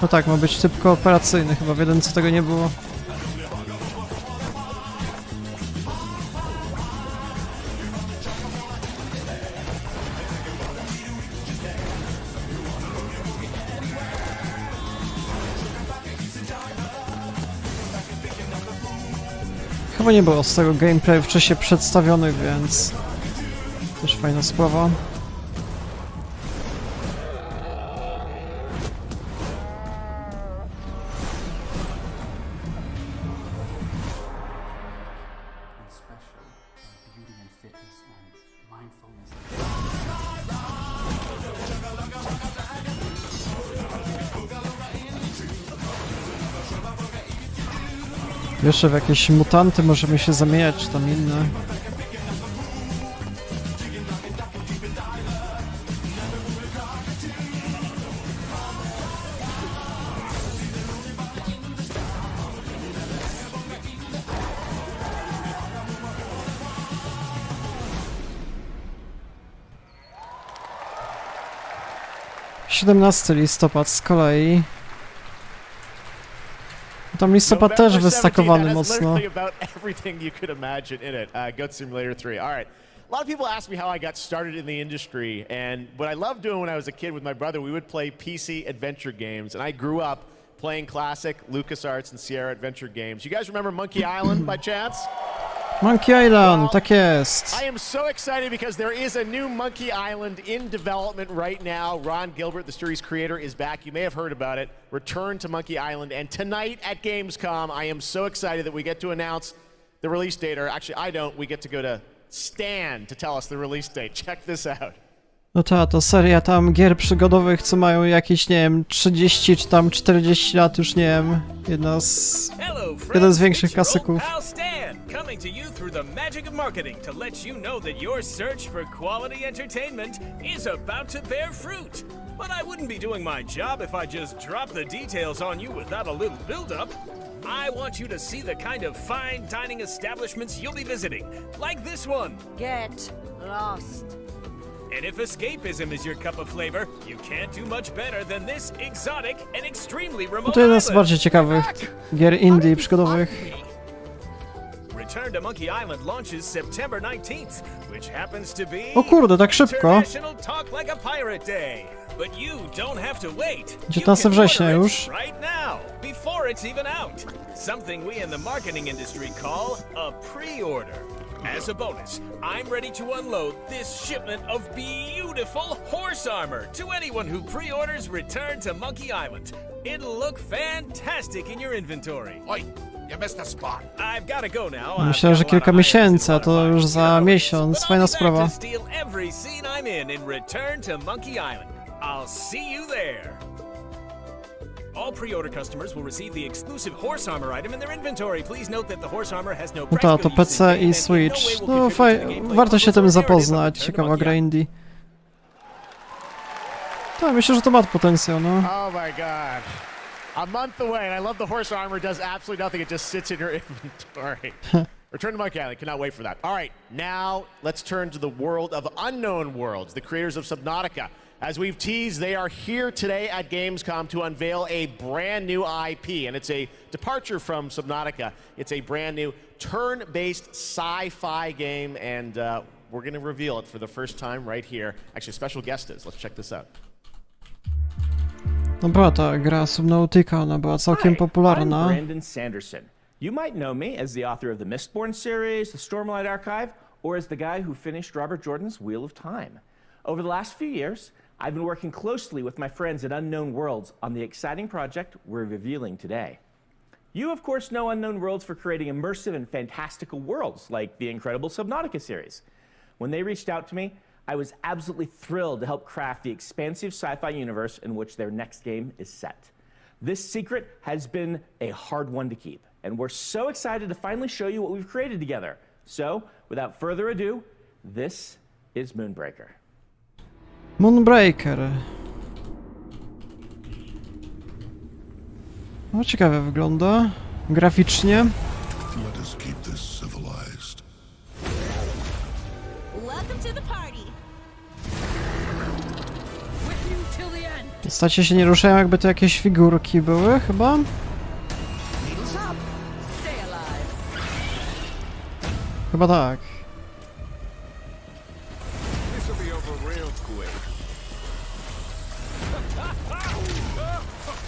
No tak, ma być typ kooperacyjny, chyba w jedynce tego nie było. Chyba nie było z tego gameplay wcześniej przedstawionych, więc też fajna sprawa. Jeszcze w jakieś mutanty możemy się zamieniać, czy tam inne. Siedemnasty listopad z kolei. Tam listopad też wystakowany mocno. Goat Simulator 3. All right. A lot of people ask me how I got started in the industry, and what I loved doing when I was a kid with my brother, we would play PC adventure games, and I grew up playing classic LucasArts and Sierra adventure games. You guys remember Monkey Island by chance? Monkey Island, tak jest. I am so excited because there is a new Monkey Island in development right now. Ron Gilbert, the series creator, is back. You may have heard about it. Return to Monkey Island. And tonight at Gamescom, I am so excited that we get to announce the release date. Or actually, I don't. We get to go to Stan to tell us the release date. Check this out. No to seria tam gier przygodowych, co mają jakieś, nie wiem, 30 czy tam 40 lat, już nie wiem. Jeden z większych klasyków. Coming to you through the magic of marketing to let you know that your search for quality entertainment is about to bear fruit. But I wouldn't be doing my job if I just dropped the details on you without a little build-up. I want you to see the kind of fine dining establishments you'll be visiting, like this one. Get lost. And if escapism is your cup of flavor, you can't do much better than this exotic and extremely No remote to jeden z island. bardziej ciekawych gier indie przygodowych. Return to Monkey Island launches September 19th, which happens to be O kurde, tak szybko. International Talk Like a Pirate Day. But you don't have to wait. 19 września już. Right now, before it's even out. Something we in the marketing industry call a pre-order. As a bonus, I'm ready to unload this shipment of beautiful horse armor to anyone who pre-orders Return to Monkey Island. It'll look fantastic in your inventory. Oi, you missed a spot. I've got to go now. Myślę, że kilka miesięcy, a to już za miesiąc. Fajna sprawa. Steal every scene I'm in Return to Monkey Island. I'll see you there. All pre-order customers will receive the exclusive horse armor item in their inventory. Please note that the horse armor has no No to PC i Switch. No warto się tym zapoznać. Ciekawa gra indie. Tak, myślę, że to ma potencjał, no. Oh my god. A month away, and I love the horse armor does absolutely nothing. It just sits in your inventory. Return to Monkey Island, cannot wait for that. All right, now let's turn to the world of Unknown Worlds, the creators of Subnautica. As we've teased, they are here today at Gamescom to unveil a brand new IP, and it's a departure from Subnautica. It's a brand new turn-based sci-fi game, and we're going to reveal it for the first time right here. Actually, a special guest is. Let's check this out. No była ta gra Subnautica, ona była całkiem popularna. I'm Brandon Sanderson. You might know me as the author of the Mistborn series, the Stormlight Archive, or as the guy who finished Robert Jordan's Wheel of Time. Over the last few years, I've been working closely with my friends at Unknown Worlds on the exciting project we're revealing today. You, of course, know Unknown Worlds for creating immersive and fantastical worlds like the incredible Subnautica series. When they reached out to me, I was absolutely thrilled to help craft the expansive sci-fi universe in which their next game is set. This secret has been a hard one to keep, and we're so excited to finally show you what we've created together. So, without further ado, this is Moonbreaker. Moonbreaker. No ciekawie wygląda. Graficznie. Let us keep this civilized. Welcome to the party. With you till the end. Postacie się nie ruszają, jakby to jakieś figurki były, chyba? Stay alive. Chyba tak. This will be over real quick.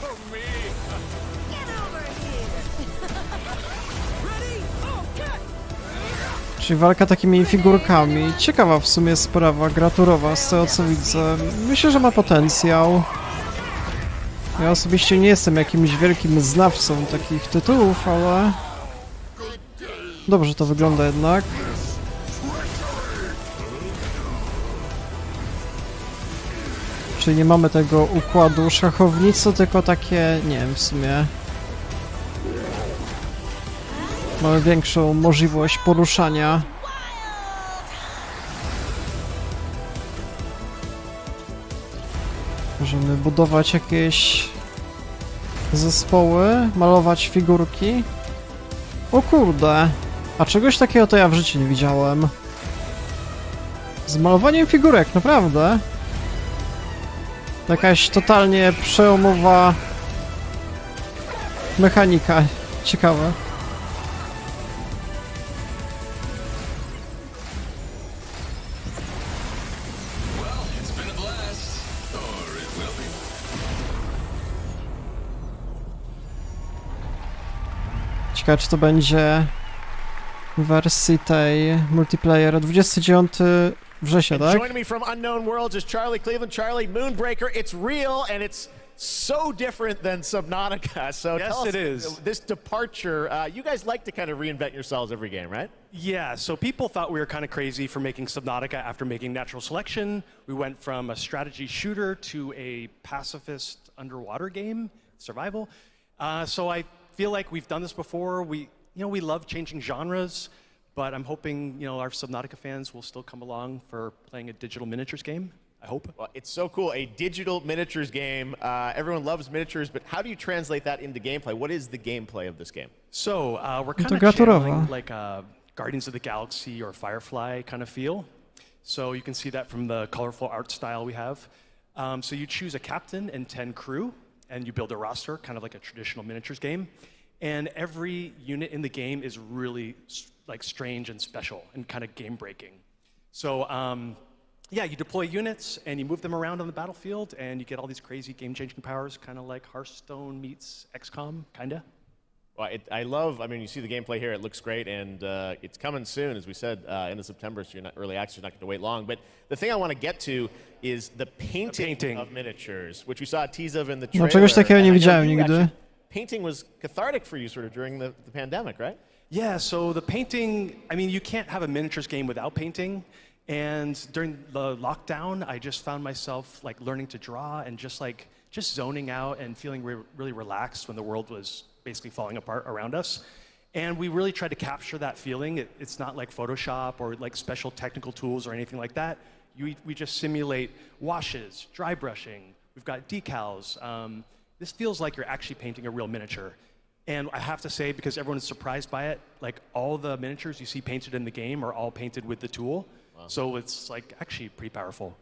Oh, me. Get over here. Ready? Okay. Czyli walka takimi figurkami. Ciekawa w sumie sprawa, graturowa z tego co widzę. Myślę, że ma potencjał. Ja osobiście nie jestem jakimś wielkim znawcą takich tytułów, ale... dobrze to wygląda jednak. Czyli nie mamy tego układu szachownicy, tylko takie, nie wiem, w sumie... mamy większą możliwość poruszania. Możemy budować jakieś zespoły, malować figurki. O kurde, a czegoś takiego to ja w życiu nie widziałem. Z malowaniem figurek, naprawdę. Jakaś totalnie przełomowa mechanika. Ciekawe. Ciekawe, czy to będzie w wersji tej multiplayer 29 września, tak? Joining me from Unknown Worlds is Charlie Cleveland. Charlie, Moonbreaker, it's real and it's so different than Subnautica. So yes, tell us, it is. This departure, you guys like to kind of reinvent yourselves every game, right? Yeah, so people thought we were kind of crazy for making Subnautica after making Natural Selection. We went from a strategy shooter to a pacifist underwater game, survival. So I feel like we've done this before. We love changing genres, but I'm hoping, our Subnautica fans will still come along for playing a digital miniatures game. I hope. Well, it's so cool, a digital miniatures game. Everyone loves miniatures, but how do you translate that into gameplay? What is the gameplay of this game? So we're kind of channeling like a Guardians of the Galaxy or Firefly kind of feel. So you can see that from the colorful art style we have. So you choose a captain and 10 crew, and you build a roster, kind of like a traditional miniatures game. And every unit in the game is really like strange and special and kind of game breaking. So yeah, you deploy units and you move them around on the battlefield and you get all these crazy game changing powers, kind of like Hearthstone meets XCOM, kinda. Well, I mean, you see the gameplay here, it looks great, and it's coming soon, as we said, end of September, so you're not early access, you're not going to wait long. But the thing I want to get to is the painting of miniatures, which we saw a tease of in the trailer. No, czegoś takiego nie widziałem nigdy. Painting was cathartic for you sort of during the pandemic, right? Yeah, so the painting, I mean, you can't have a miniatures game without painting. And during the lockdown, I just found myself like learning to draw and just zoning out and feeling really relaxed when the world was basically falling apart around us. And we really tried to capture that feeling. It's not like Photoshop or like special technical tools or anything like that. We just simulate washes, dry brushing. We've got decals. This feels like you're actually painting a real miniature. And I have to say, because everyone is surprised by it, like all the miniatures you see painted in the game are all painted with the tool. Wow. So it's like actually pretty powerful.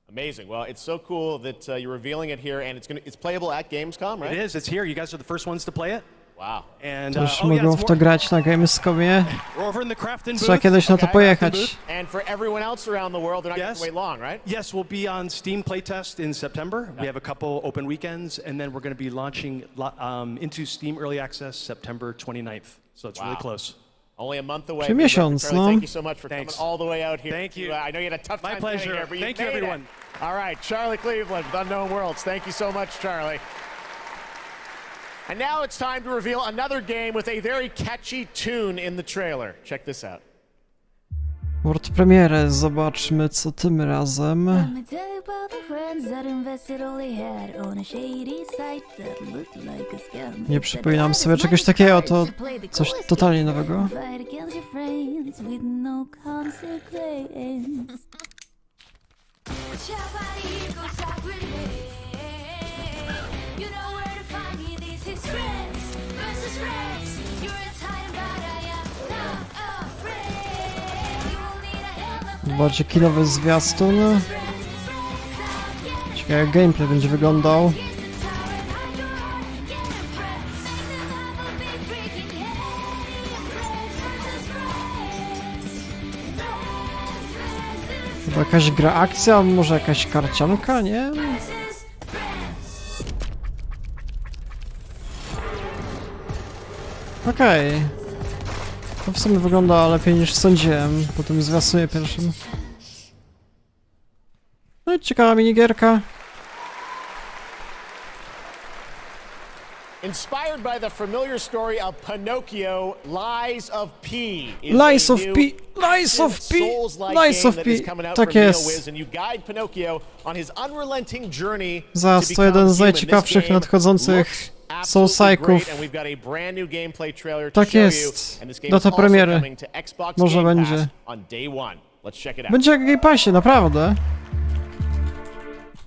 Amazing. Well, it's so cool that you're revealing it here, and it's playable at Gamescom, right? It is. It's here. You guys are the first ones to play it. Wow. And też mogą w to grać na Gamescomie. Trzeba Trzeba kiedyś na to pojechać. And for everyone else around the world, they're not going to wait long, right? Yes, we'll be on Steam playtest in September. We have a couple open weekends, and then we're going to be launching into Steam Early Access September 29th. So it's really close. Only a month away. Miesiąc, no. Thank you so much for coming all the way out here. Thank you. I know you had a tough time. My pleasure. Here, but Thank you, everyone. All right, Charlie Cleveland with Unknown Worlds. Thank you so much, Charlie. And now it's time to reveal another game with a very catchy tune in the trailer. Check this out. World premierę, zobaczmy co tym razem. Nie przypominam sobie czegoś takiego, to coś totalnie nowego. Zobaczcie kinowy zwiastun. Ciekawe jak gameplay będzie wyglądał. Chyba jakaś gra akcja, może jakaś karcianka, nie? Okej. To w sumie wygląda lepiej niż sądziłem po tym zwiastunie pierwszym. No i ciekawa minigierka. Inspired by the familiar story of Pinocchio, Lies of P. Lies of P. Lies of P. Lies of P. Tak jest. Zaraz to jeden z najciekawszych nadchodzących Soulsike'ów. Tak jest. Data premiery. Może będzie. Będzie jak w Game Passie, naprawdę.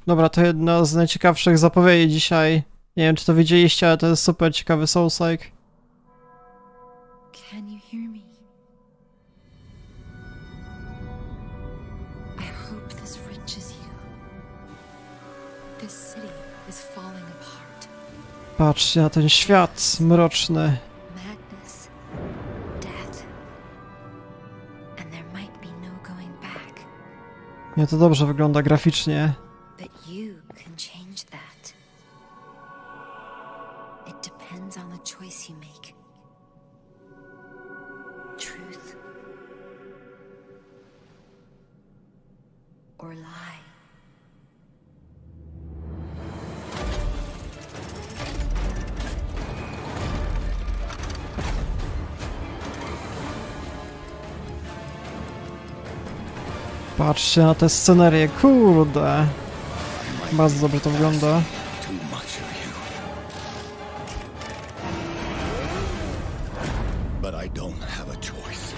Dobra, to jedna z najciekawszych zapowiedzi dzisiaj. Nie wiem, czy to widzieliście, ale to jest super ciekawy Soulsike. Can you hear me? I hope this reaches you. This city is falling apart. Patrzcie na ten świat mroczny. Madness, death, and there might be no going back. Nie, to dobrze wygląda graficznie. But you can change that. It depends on the choice you make. Truth or lie. Patrzcie na tę scenerię, kurde. Bardzo dobrze to wygląda. But I don't have a choice.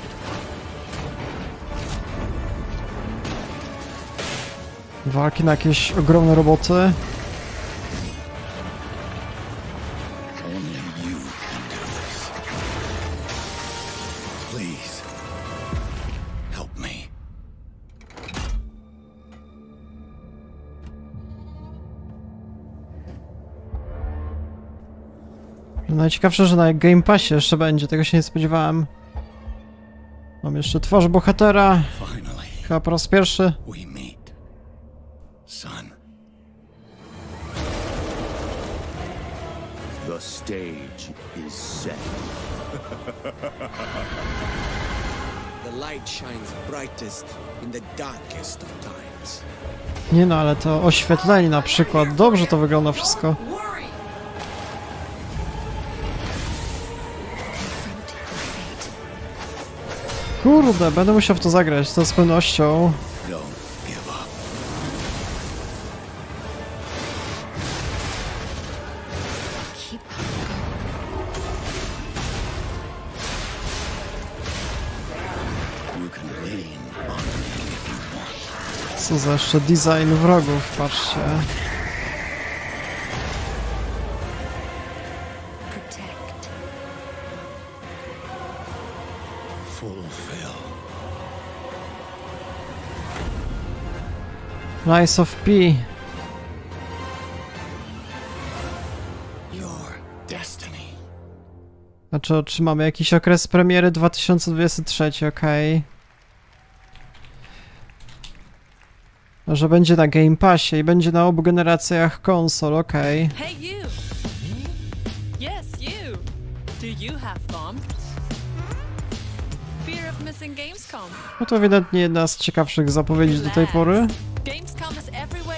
Walki na jakieś ogromne roboty. Only you can do this. Please, help me. Najciekawsze, że na Game Passie jeszcze będzie, tego się nie spodziewałem. Mam jeszcze twarz bohatera. Chyba po raz pierwszy. We meet, son. The stage is set. The light shines brightest in the darkest of times. Nie no, ale to oświetlenie na przykład. Dobrze to wygląda wszystko. Kurde, będę musiał w to zagrać, to z pewnością. Co za jeszcze design wrogów, patrzcie. Lies of P. Znaczy otrzymamy jakiś okres premiery 2023, okej. Że będzie na Game Passie i będzie na obu generacjach konsol, okej. Hey you! Yes, you! Do you have fun? Fear of missing Gamescom. No to ewidentnie jedna z ciekawszych zapowiedzi do tej pory. Gamescom is everywhere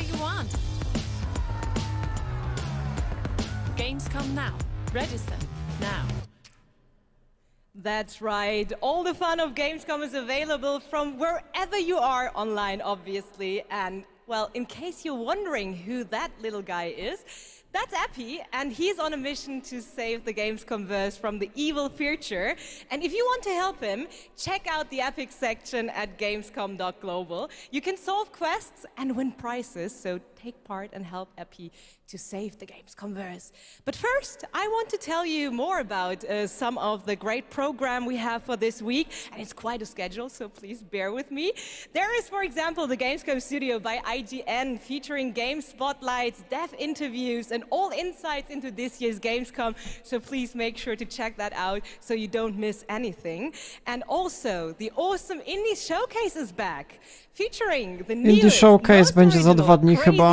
Gamescom now. Register now. That's right. All the fun of Gamescom is available from wherever you are online, obviously. And, well, in case you're wondering who that little guy is, that's Epi, and he's on a mission to save the Gamescomverse from the evil future. And if you want to help him, check out the Epic section at gamescom.global. You can solve quests and win prizes, so take part and help Epi to save the Gamescomverse. But first, I want to tell you more about some of the great program we have for this week, and it's quite a schedule, so please bear with me. There is, for example, the Gamescom Studio by IGN, featuring game spotlights, dev interviews, and all insights into this year's Gamescom, so please make sure to check that out so you don't miss anything. And also, the awesome Indie Showcase is back, featuring the Indie Showcase będzie za 2 dni chyba.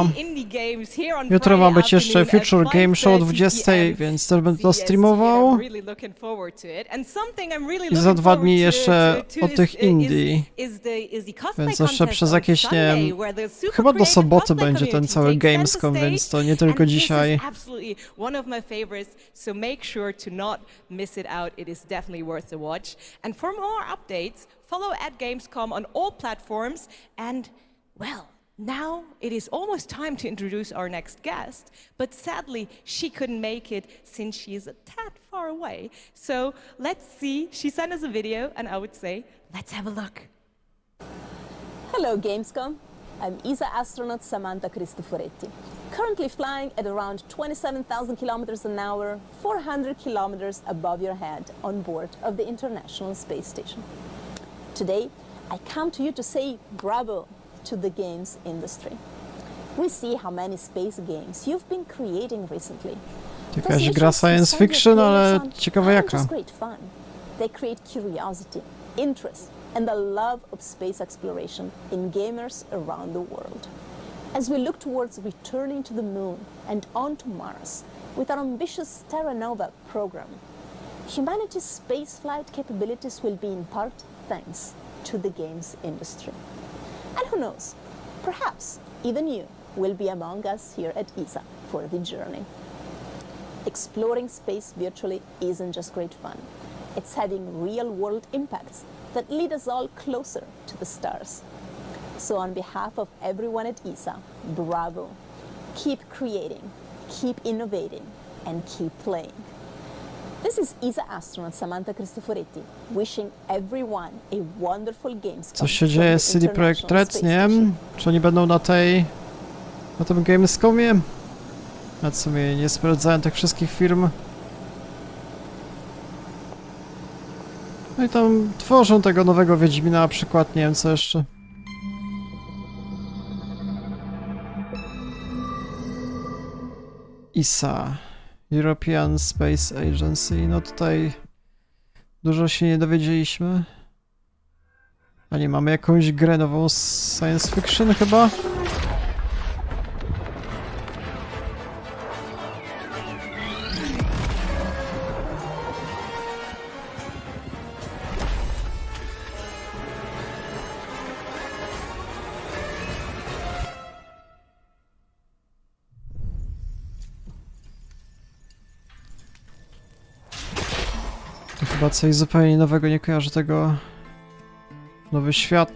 Jutro ma być jeszcze Future Game Show o 20, więc też będę to streamował. I za 2 dni jeszcze o tych indie. Więc jeszcze przez jakieś, nie wiem, chyba do soboty będzie ten cały Gamescom, więc to nie tylko dzisiaj. One of my favorites, so make sure to not miss it out. It is definitely worth the watch. And for more updates, follow @Gamescom on all platforms. And, well, now it is almost time to introduce our next guest, but sadly she couldn't make it since she is a tad far away. So let's see. She sent us a video, and I would say, let's have a look. Hello, Gamescom. I'm ESA astronaut Samantha Cristoforetti, currently flying at around 27,000 kilometers an hour, 400 kilometers above your head on board of the International Space Station. Today, I come to you to say bravo to the games industry. We see how many space games you've been creating recently. Jakaś gra science fiction, ale ciekawa jaka. Great fun. They create curiosity, interest, and the love of space exploration in gamers around the world. As we look towards returning to the moon and on to Mars with our ambitious Terra Nova program, humanity's spaceflight capabilities will be in part thanks to the games industry. And who knows, perhaps even you will be among us here at ESA for the journey. Exploring space virtually isn't just great fun. It's having real-world impacts that lead us all closer to the stars. So on behalf of everyone at ESA, bravo. Keep creating, keep innovating, and keep playing. This is ESA astronaut Samantha Cristoforetti, wishing everyone a wonderful Gamescom. Co się dzieje z CD Projekt Red? Nie wiem, czy oni będą na tym Gamescomie? Ja w sumie nie sprawdzałem tych wszystkich firm. No i tam tworzą tego nowego Wiedźmina, na przykład, nie wiem co jeszcze. ESA, European Space Agency, no tutaj dużo się nie dowiedzieliśmy. A nie, mamy jakąś grę nową science fiction chyba? Chyba coś zupełnie nowego, nie kojarzę tego. Nowy świat.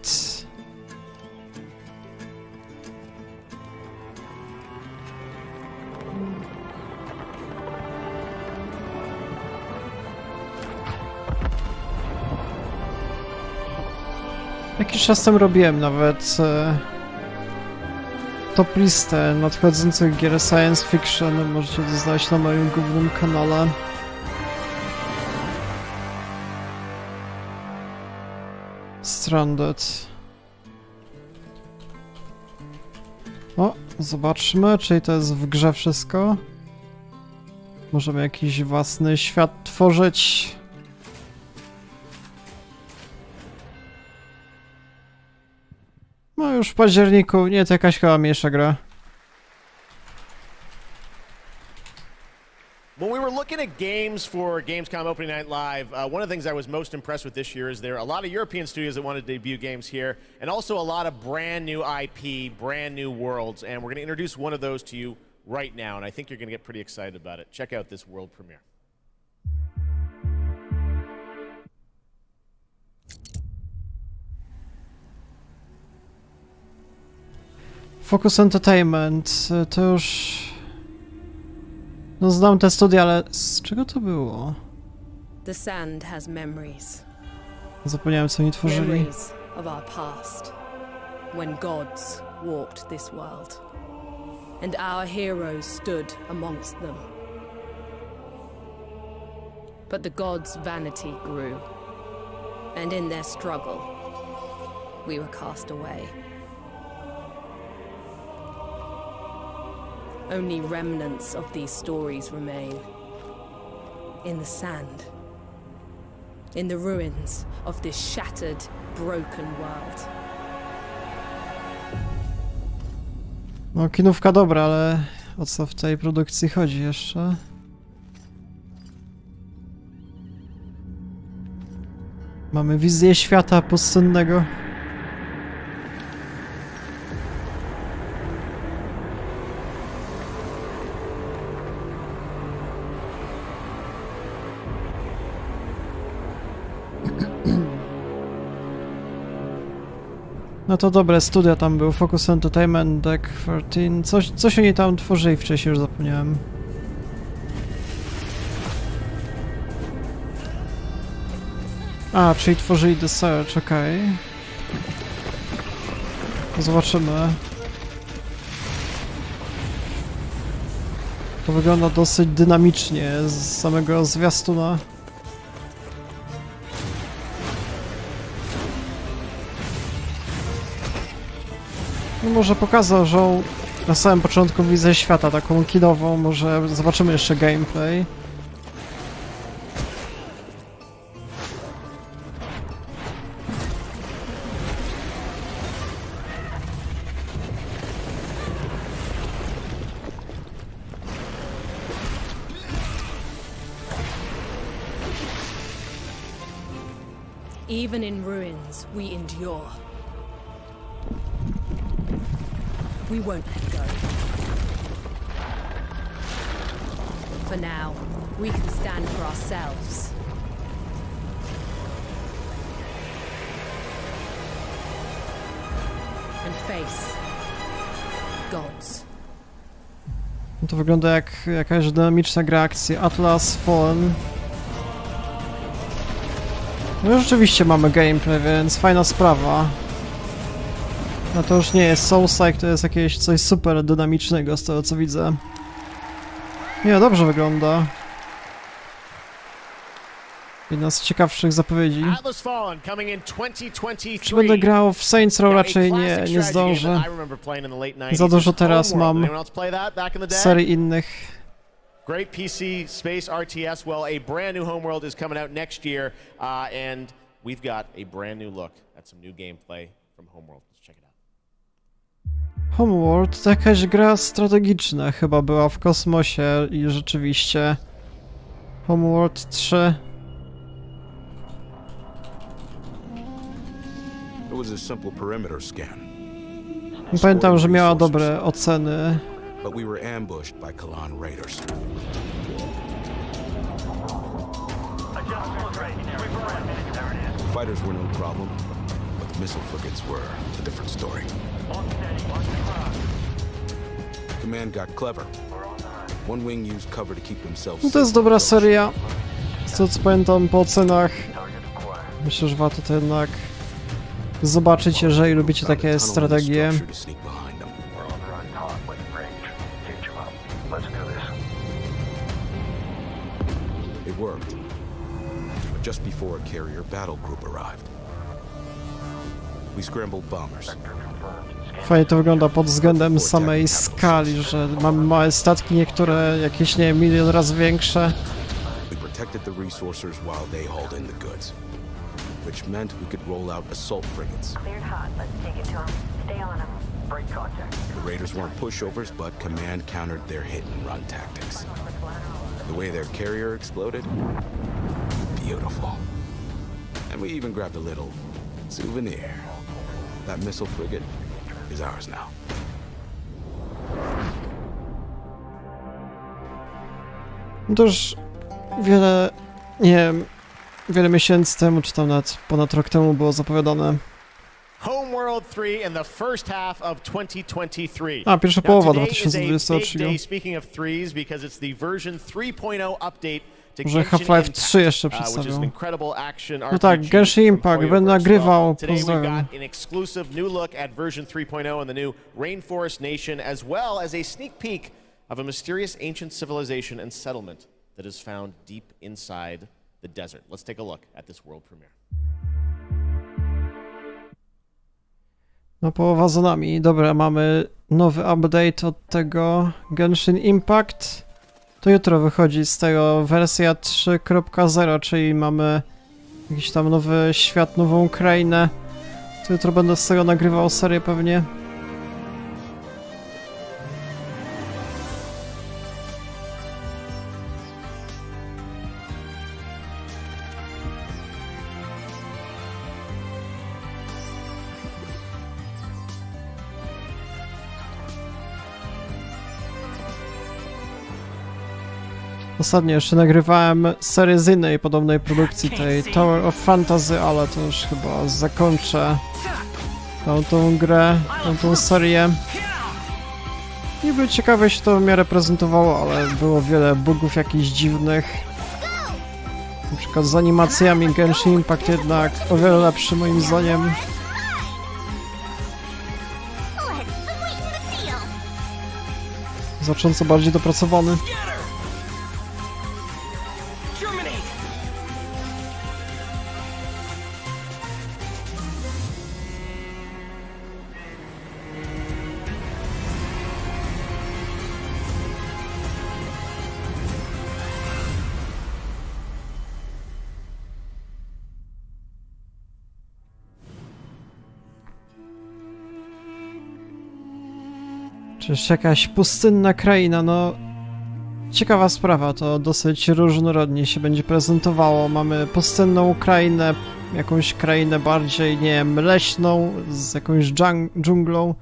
Jakiś czas temu robiłem nawet top listę nadchodzących gier science fiction. Możecie to znaleźć na moim głównym kanale. Stranded. O, zobaczmy, czyli to jest w grze wszystko. Możemy jakiś własny świat tworzyć. No już w październiku, nie, to jakaś chyba mniejsza gra. When we were looking at games for Gamescom Opening Night Live, one of the things I was most impressed with this year is there are a lot of European studios that wanted to debut games here, and also a lot of brand new IP, brand new worlds, and we're going to introduce one of those to you right now, and I think you're going to get pretty excited about it. Check out this world premiere. Focus Entertainment, to już... No znam te studia, ale z czego to było? The sand has memories. Zapomniałem, co oni tworzyli. Memories of our past, when gods walked this world, and our heroes stood amongst them. But the gods' vanity grew, and in their struggle, we were cast away. Only remnants of these stories remain. In the sand. In the ruins of this shattered, broken world. No, kinówka dobra, ale o co w tej produkcji chodzi jeszcze? Mamy wizję świata pustynnego. No to dobre studia tam był, Focus Entertainment, Deck 13, coś oni tam tworzyli wcześniej, już zapomniałem. A, czyli tworzyli The Search, okej. Zobaczymy. To wygląda dosyć dynamicznie z samego zwiastuna. No może pokazał, że na samym początku wizję świata taką kinową, może zobaczymy jeszcze gameplay. Even in ruins, we endure. We won't let go. For now, we can stand for ourselves. And face gods. No to wygląda jak jakaś dynamiczna gra akcji. Atlas, Fallen. No rzeczywiście mamy gameplay, więc fajna sprawa. No to już nie jest Souls-like, to jest jakieś coś super dynamicznego z tego co widzę. Nie, dobrze wygląda. Jedna z ciekawszych zapowiedzi. Czy będę grał w Saints Row? Raczej nie zdążę. Za dużo teraz mam serii innych. Great PC space RTS. Well, a brand new Homeworld is coming out next year, and we've got a brand new look at some new gameplay from Homeworld. Let's check it out. Homeworld to jakaś gra strategiczna chyba była w kosmosie i rzeczywiście Homeworld 3. It was a simple perimeter scan. Pamiętam, że miała dobre oceny. But we were ambushed by Kalan raiders. Fighters were no problem, but the missile frigates were a different story. Command got clever. One wing used cover to keep themselves. No to jest dobra seria. Z tego co pamiętam po ocenach. Myślę, że warto to jednak zobaczyć, jeżeli lubicie takie strategie. It worked. But just before a carrier battle group arrived, we scrambled bombers. Fajnie to wygląda pod względem samej skali, że mamy małe statki, niektóre jakieś, nie wiem, milion razy większe. We protected the resourcers while they hauled in the goods, which meant we could roll out assault frigates. Cleared hot. Let's take it to them. Stay on them. Break contact. The raiders weren't pushovers, but command countered their hit-and-run tactics. The way their carrier exploded, beautiful. And we even grabbed a little souvenir. That missile frigate is ours now. To już wiele, nie wiem, wiele miesięcy temu, czy tam nawet ponad rok temu było zapowiadane. Homeworld 3 in the first half of 2023. A, pierwsza połowa 2023. Speaking of threes, because it's the version 3.0 update to Może Half-Life 3 jeszcze which is an przedstawią. incredible action No tak, RPG Genshin from Impact, Hoyoverse. będę nagrywał, Today we pozdrawiam. got an exclusive new look at version 3.0 and the new Rainforest Nation, as well as a sneak peek of a mysterious ancient civilization and settlement that is found deep inside the desert. Let's take a look at this world premiere. No połowa za nami. Dobra, mamy nowy update od tego Genshin Impact. To jutro wychodzi z tego wersja 3.0, czyli mamy jakiś tam nowy świat, nową krainę. To jutro będę z tego nagrywał serię pewnie. Ostatnio jeszcze nagrywałem serię z innej podobnej produkcji, tej Tower of Fantasy, ale to już chyba zakończę tą grę, tą serię. Niby ciekawie się to w miarę prezentowało, ale było wiele bugów jakichś dziwnych. Na przykład z animacjami Genshin Impact jednak o wiele lepszy moim zdaniem. Znacząco bardziej dopracowany. Czy jeszcze jakaś pustynna kraina, no... Ciekawa sprawa, to dosyć różnorodnie się będzie prezentowało. Mamy pustynną krainę, jakąś krainę bardziej, nie wiem, leśną, z jakąś dżunglą.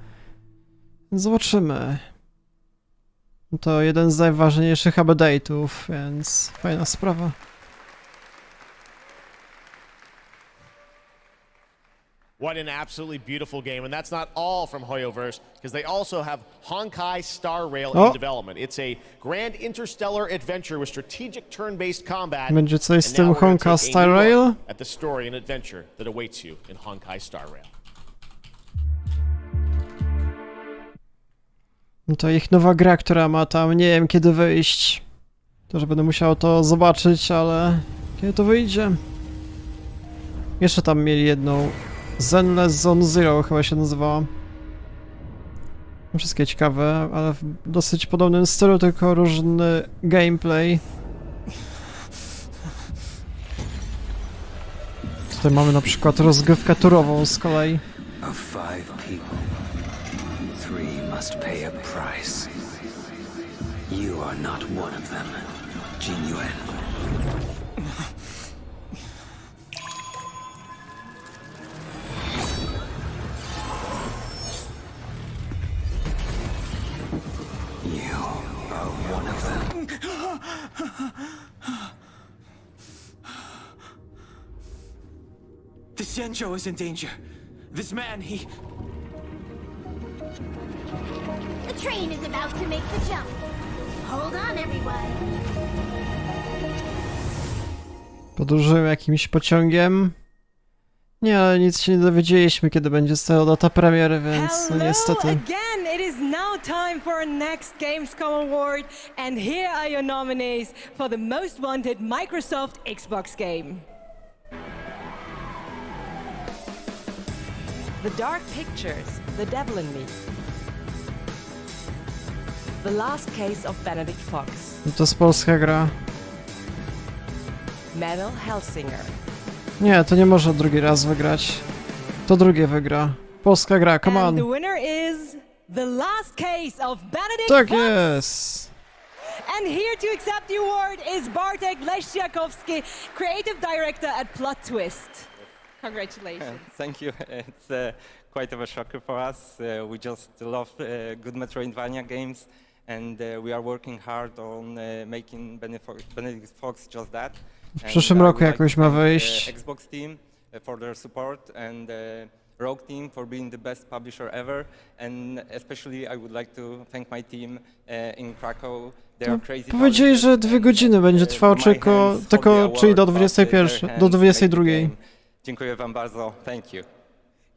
Zobaczymy. To jeden z najważniejszych update'ów, więc fajna sprawa. What an absolutely beautiful game, and that's not all from Hoyoverse, because they also have Honkai Star Rail in development. It's a grand interstellar adventure with strategic turn-based combat. Będzie coś z tym Honkai Star Rail? At the story and adventure that awaits you in Honkai Star Rail. No to ich nowa gra, która ma tam, nie wiem kiedy wyjść. To, że będę musiał to zobaczyć, ale kiedy to wyjdzie? Jeszcze tam mieli jedną Zenless Zone Zero chyba się nazywała. Wszystkie ciekawe, ale w dosyć podobnym stylu, tylko różny gameplay. Tutaj mamy na przykład rozgrywkę turową z kolei. Of 5 people, 3 must pay a price. You are not one of them, Jinyuan. You are one of them. The Xianzhou is in danger. This man, he... The train is about to make the jump. Hold on, everyone. Podróżują jakimś pociągiem. Nie, ale nic się nie dowiedzieliśmy, kiedy będzie z tego data premiery, więc no niestety. Again, it is now time for our next Gamescom award, and here are your nominees for the most wanted Microsoft Xbox game. The Dark Pictures, The Devil in Me. The Last Case of Benedict Fox. No to jest polska gra. Metal Hellsinger. Nie, to nie może drugi raz wygrać. To drugie wygra. Polska gra, come And on. the winner is The Last Case of Benedict Tak Fox. jest. And here to accept the award is Bartek Leśniakowski, Creative Director at Plot Twist. Congratulations. Thank you. It's quite of a shocker for us. We just love good Metroidvania games, and we are working hard on making Benedict Fox just that. W przyszłym roku jakoś ma wyjść. Xbox team for their support and Rogue team for being the best publisher ever, and especially I would like to thank my team in Krakow. They are crazy. Powiedzieli, że 2 godziny będzie trwał, tylko czyli do 21, do 22. Dziękuję wam bardzo. Thank you.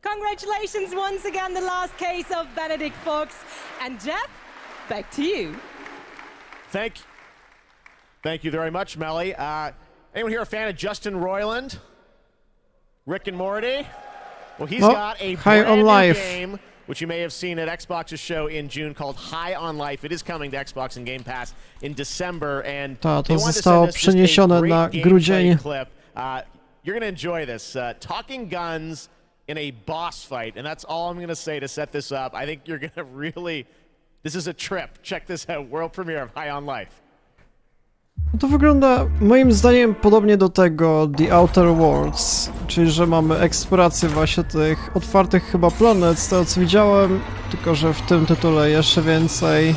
Congratulations once again, the last case of Benedict Fox. And Jeff, back to you. Thank you very much, Melly. Anyone here a fan of Justin Roiland? Rick and Morty? Well, he's got a brand new game, which you may have seen at Xbox's show in June, called High on Life. It is coming to Xbox and Game Pass in December, and to zostało przeniesione na grudzień. You're going to enjoy this. Talking guns in a boss fight, and that's all I'm going to say to set this up. I think you're going to really... This is a trip. Check this out. World premiere of High on Life. To wygląda moim zdaniem podobnie do tego The Outer Worlds, czyli że mamy eksplorację właśnie tych otwartych chyba planet, z tego co widziałem, tylko że w tym tytule jeszcze więcej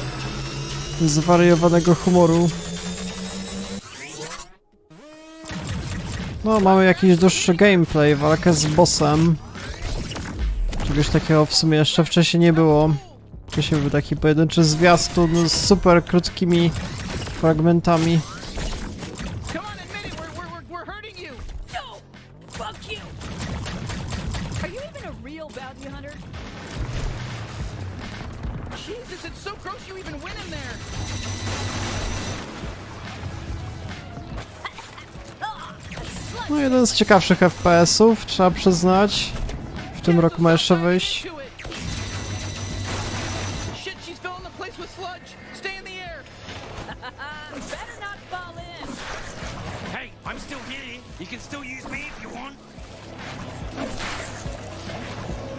zwariowanego humoru. No, mamy jakiś dłuższy gameplay, walkę z bossem. Czegoś takiego w sumie jeszcze wcześniej nie było. Wcześniej był taki pojedynczy zwiastun z super krótkimi fragmentami. No, jeden z ciekawszych FPS-ów, trzeba przyznać. W tym roku ma jeszcze wyjść.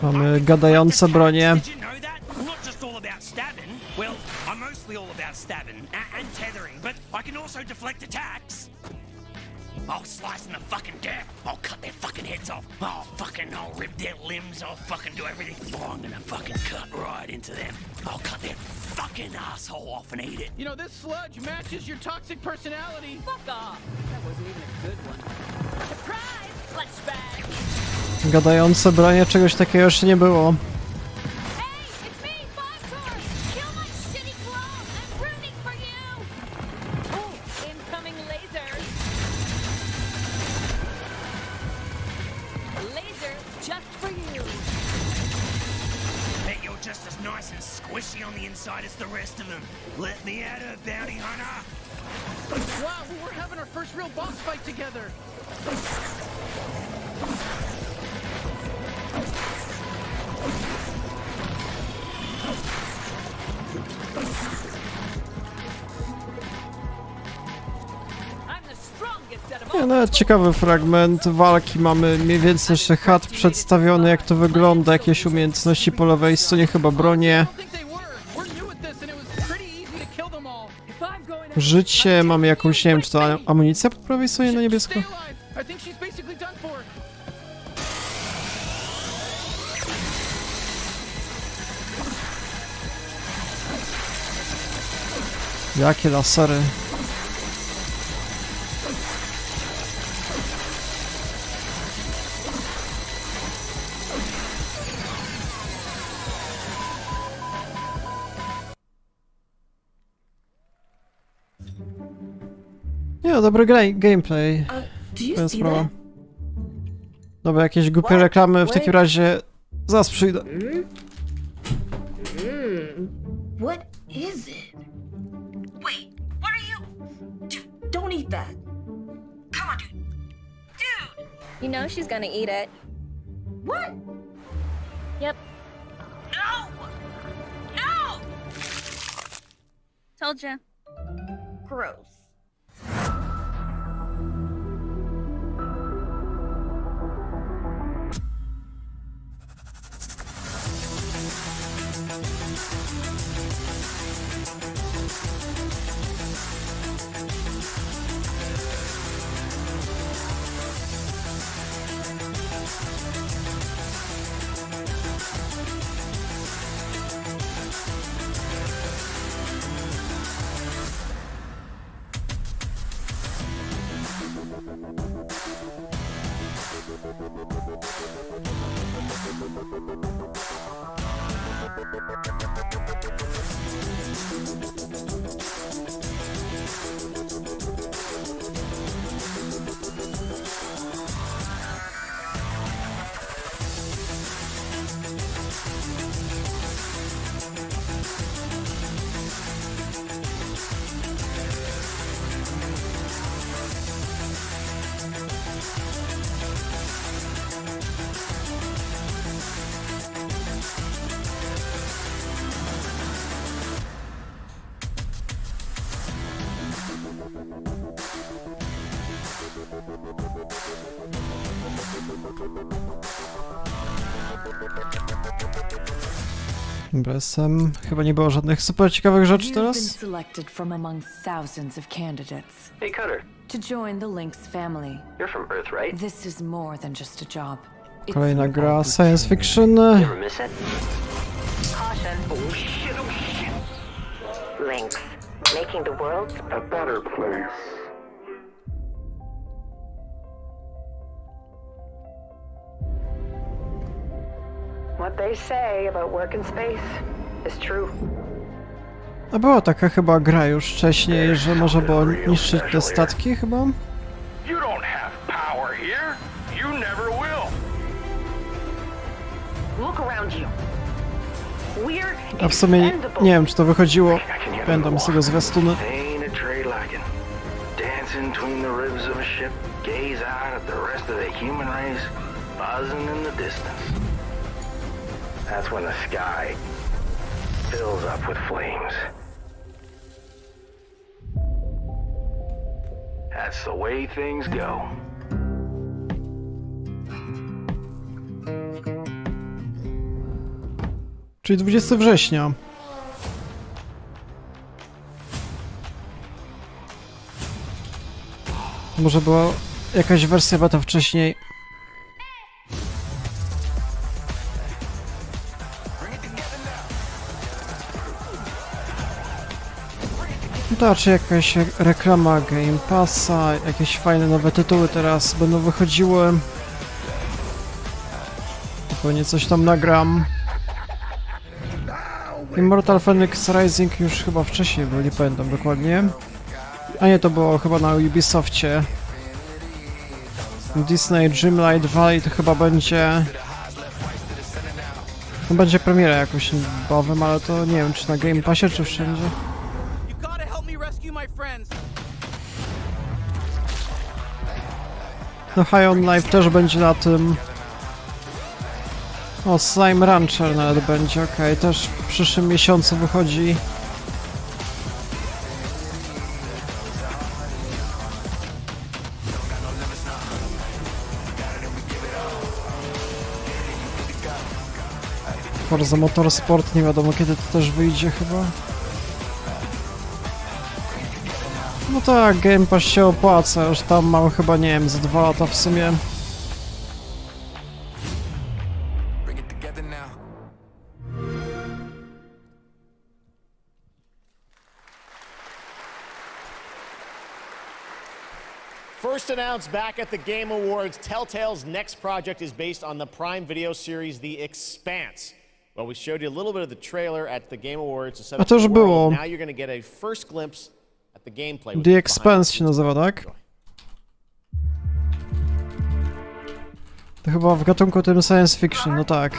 Mamy gadające bronie. I'll slice them to fucking death. I'll cut their fucking heads off. I'll rip their limbs off. Fucking do everything. Oh, I'm gonna fucking cut right into them. I'll cut their fucking asshole off and eat it. You know, this sludge matches your toxic personality. Fuck off. That wasn't even a good one. Surprise, flashback. Gadające bronie, czegoś takiego jeszcze nie było. Squishy on the inside as the rest of them. Let me at her, bounty hunter! Wow, we're having our first real boss fight together! Nie, nawet ciekawy fragment walki, mamy mniej więcej jeszcze HUD przedstawiony, jak to wygląda, jakieś umiejętności po lewej stronie, chyba bronie. Życie, mamy jakąś, nie wiem, czy to amunicja po prawej stronie na niebiesko? Jakie lasery. Nie, dobry gameplay. To jest sprawa. Dobra, jakieś głupie reklamy, w takim razie zaraz przyjdę. What is it? Wait, what are you? Dude, don't eat that. Come on, dude. Dude! You know she's gonna eat it. What? Yep. No! No! Told ya. Gross. Besem. Chyba nie było żadnych super ciekawych rzeczy teraz. Selected from among thousands of candidates. Hey, Cutter. To join the Lynx family. You're from Earth, right? This is more than just a job. Kolejna gra science fiction. You ever miss it? Caution. Oh shit, oh shit. Lynx. Making the world a better place. What they say about work in space is true. A była taka chyba gra już wcześniej, że można było niszczyć te statki chyba? You don't have power here. You never will. Look around you. We're A w sumie nie wiem, czy to wychodziło. Pamiętam z tego zwiastunu. Ain't a trade like it. Dancing between the ribs of a ship, gaze out at the rest of the human race, buzzing in the distance. That's when the sky fills up with flames. That's the way things go. Czyli 20 września. Może była jakaś wersja beta wcześniej. No, czy jakaś reklama Game Passa, jakieś fajne nowe tytuły teraz będą wychodziły. Pewnie coś tam nagram. Immortal Phoenix Rising już chyba wcześniej był, nie pamiętam dokładnie. A nie, to było chyba na Ubisoftie. Disney Dreamlight Valley to chyba będzie... No będzie premiera jakoś niebawem, ale to nie wiem, czy na Game Passie, czy wszędzie. No High on Life też będzie na tym. O, Slime Rancher nawet będzie, okej, też w przyszłym miesiącu wychodzi. Forza Motorsport, nie wiadomo kiedy to też wyjdzie chyba. No tak, Game Pass się opłaca, już tam mam chyba, nie wiem, za 2 lata w sumie. First announced back at the Game Awards, Telltale's next project is based on the Prime Video series The Expanse. Well, we showed you a little bit of the trailer at the Game Awards to set up A to już the world. było. Now you're going to get a first glimpse at the gameplay. The Expanse się nazywa, tak? To chyba w gatunku tym science fiction, no tak.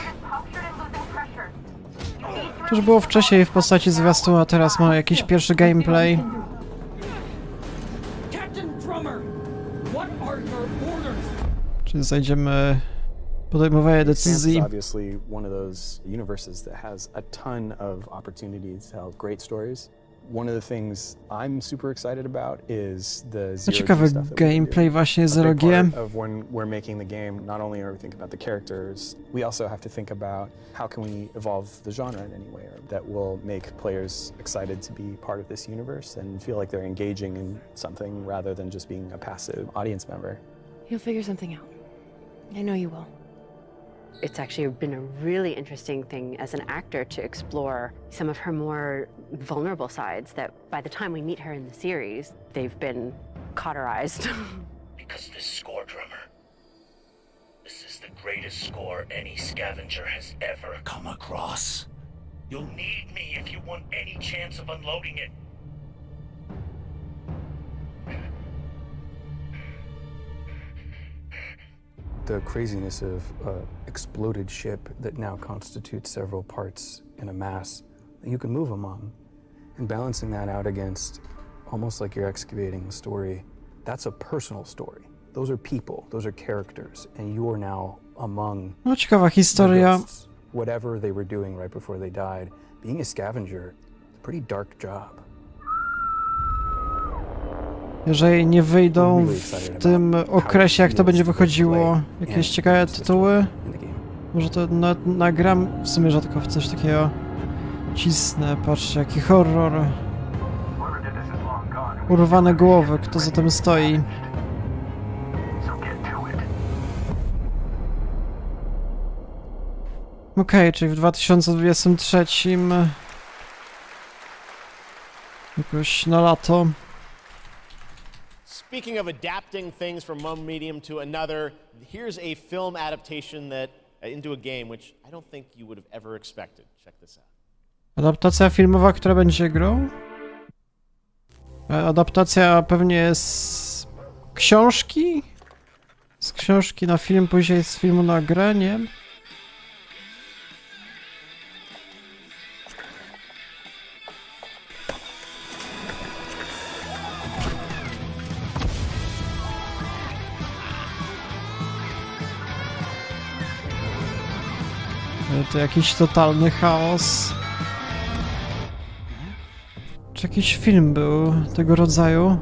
To już było wcześniej w postaci zwiastuna, a teraz mamy jakiś pierwszy gameplay. Czyli zajdziemy podejmowanie decyzji. Obviously one of those universes that has a ton of opportunities to tell great stories. One of the things I'm super excited about is the zero Ciekawy stuff that gameplay właśnie a big 0G. part of when we're making the game, not only are we thinking about the characters, we also have to think about how can we evolve the genre in any way that will make players excited to be part of this universe and feel like they're engaging in something rather than just being a passive audience member. You'll figure something out. I know you will. It's actually been a really interesting thing as an actor to explore some of her more vulnerable sides that by the time we meet her in the series, they've been cauterized. Because this score drummer, this is the greatest score any scavenger has ever come across. You'll need me if you want any chance of unloading it. The craziness of an exploded ship that now constitutes several parts in a mass that you can move among, and balancing that out against almost like you're excavating a story. That's a personal story. Those are people, those are characters, and you are now among No ciekawa historia. ghosts, whatever they were doing right before they died. Being a scavenger, it's a pretty dark job. Jeżeli nie wyjdą w tym okresie, jak to będzie wychodziło, jakieś ciekawe tytuły, może to nagram w sumie rzadko w coś takiego. Cisnę, patrzcie, jaki horror. Urwane głowy, kto za tym stoi. Okej, czyli w 2023 jakoś na lato. Speaking of adapting things from one medium to another, here's a film adaptation that into a game which I don't think you would have ever expected. Check this out. Adaptacja filmowa, która będzie grą? Adaptacja pewnie z książki? Z książki na film, później z filmu na grę, nie? To jakiś totalny chaos. Czy jakiś film był tego rodzaju?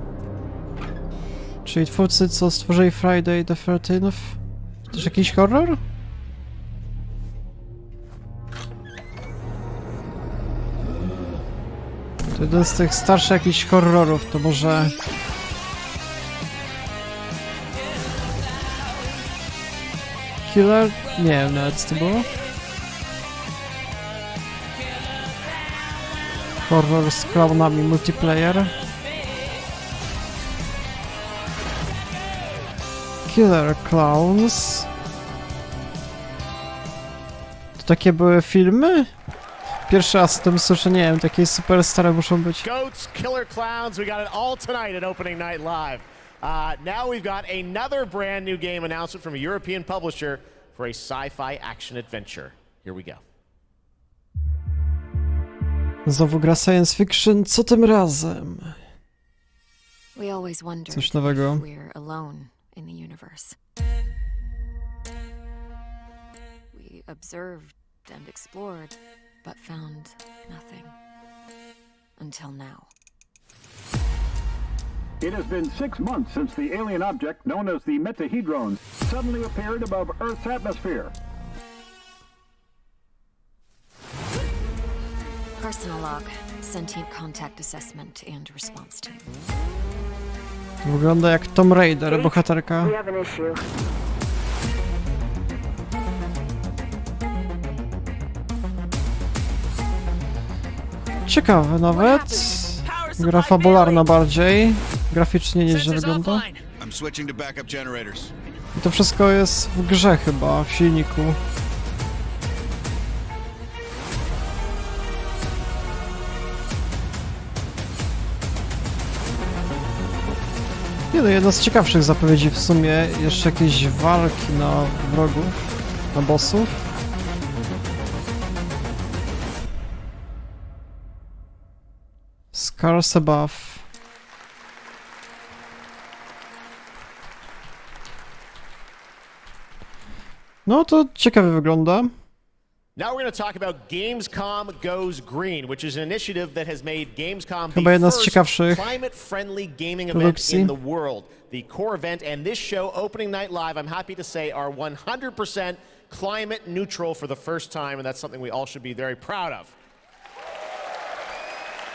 Czyli twórcy, co stworzyli Friday the 13th? Też jakiś horror? To jeden z tych starszych jakichś horrorów, to może... Killer? Nie wiem nawet co to było. Horror z klaunami multiplayer. Killer Clowns. To takie były filmy? Pierwszy raz o tym słyszę, nie wiem, takie super stare muszą być. Goats, Killer Clowns, we got it all tonight at Opening Night Live. Now we've got another brand new game announcement from a European publisher for a sci-fi action adventure. Here we go. Znowu gra science fiction, co tym razem? Coś nowego. We observed and explored, but found nothing. Until now. It has been 6 months since the alien object known as the Metahedrons suddenly appeared above Earth's atmosphere. Personal log, sentient contact assessment and response team. Wygląda jak Tomb Raider, bohaterka. We have an issue. Ciekawe nawet. Gra fabularna bardziej. Graficznie nieźle wygląda. I to wszystko jest w grze chyba, w silniku. Nie no, jedna z ciekawszych zapowiedzi w sumie. Jeszcze jakieś walki na wrogów, na bossów. Scars Above. No to ciekawie wygląda. Now we're going to talk about Gamescom Goes Green, which is an initiative that has made Gamescom Chyba jedna the z first ciekawszych climate-friendly gaming event produkcji. in the world. The core event and this show, Opening Night Live, I'm happy to say, are 100% climate neutral for the first time, and that's something we all should be very proud of.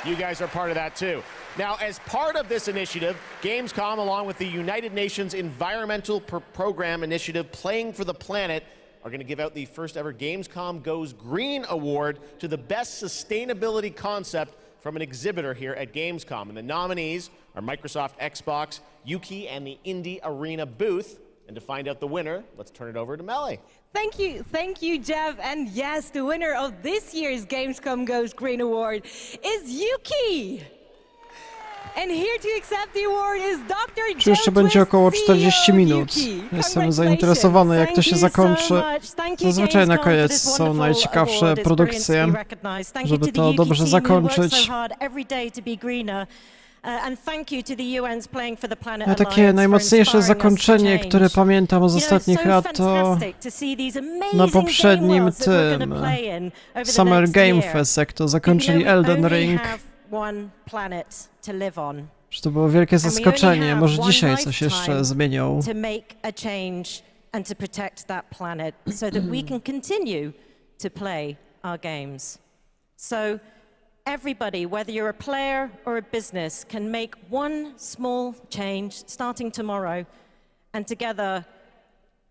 You guys are part of that too. Now, as part of this initiative, Gamescom, along with the United Nations Environmental Program Initiative, Playing for the Planet, are going to give out the first ever Gamescom Goes Green Award to the best sustainability concept from an exhibitor here at Gamescom. And the nominees are Microsoft, Xbox, Yuki, and the Indie Arena booth. And to find out the winner, let's turn it over to Melly. Thank you, Jeff. And yes, the winner of this year's Gamescom Goes Green Award is Yuki. And here to accept the award is Dr. Czy jeszcze będzie około 40 minut. Jestem zainteresowany, jak to się zakończy. Zazwyczaj na koniec są najciekawsze produkcje, żeby to dobrze zakończyć. A takie najmocniejsze zakończenie, które pamiętam z ostatnich lat, to na poprzednim tym Summer Game Fest, jak to zakończyli Elden Ring. Że to było wielkie zaskoczenie. Może dzisiaj coś jeszcze zmienią. So everybody, whether you're a player or a business, can make one small change starting tomorrow, and together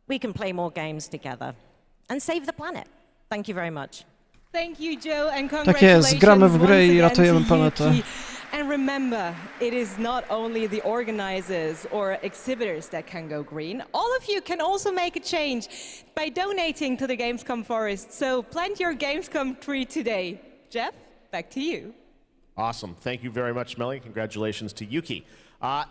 we can play more games together and save the planet. Thank you very much. Thank you, Joe, and Tak congratulations jest, gramy w gry i once again ratujemy to planetę. Yuki. And remember, it is not only the organizers or exhibitors that can go green. All of you can also make a change by donating to the Gamescom Forest. So plant your Gamescom tree today. Jeff, back to you. Awesome. Thank you very much, Melly. Congratulations to Yuki.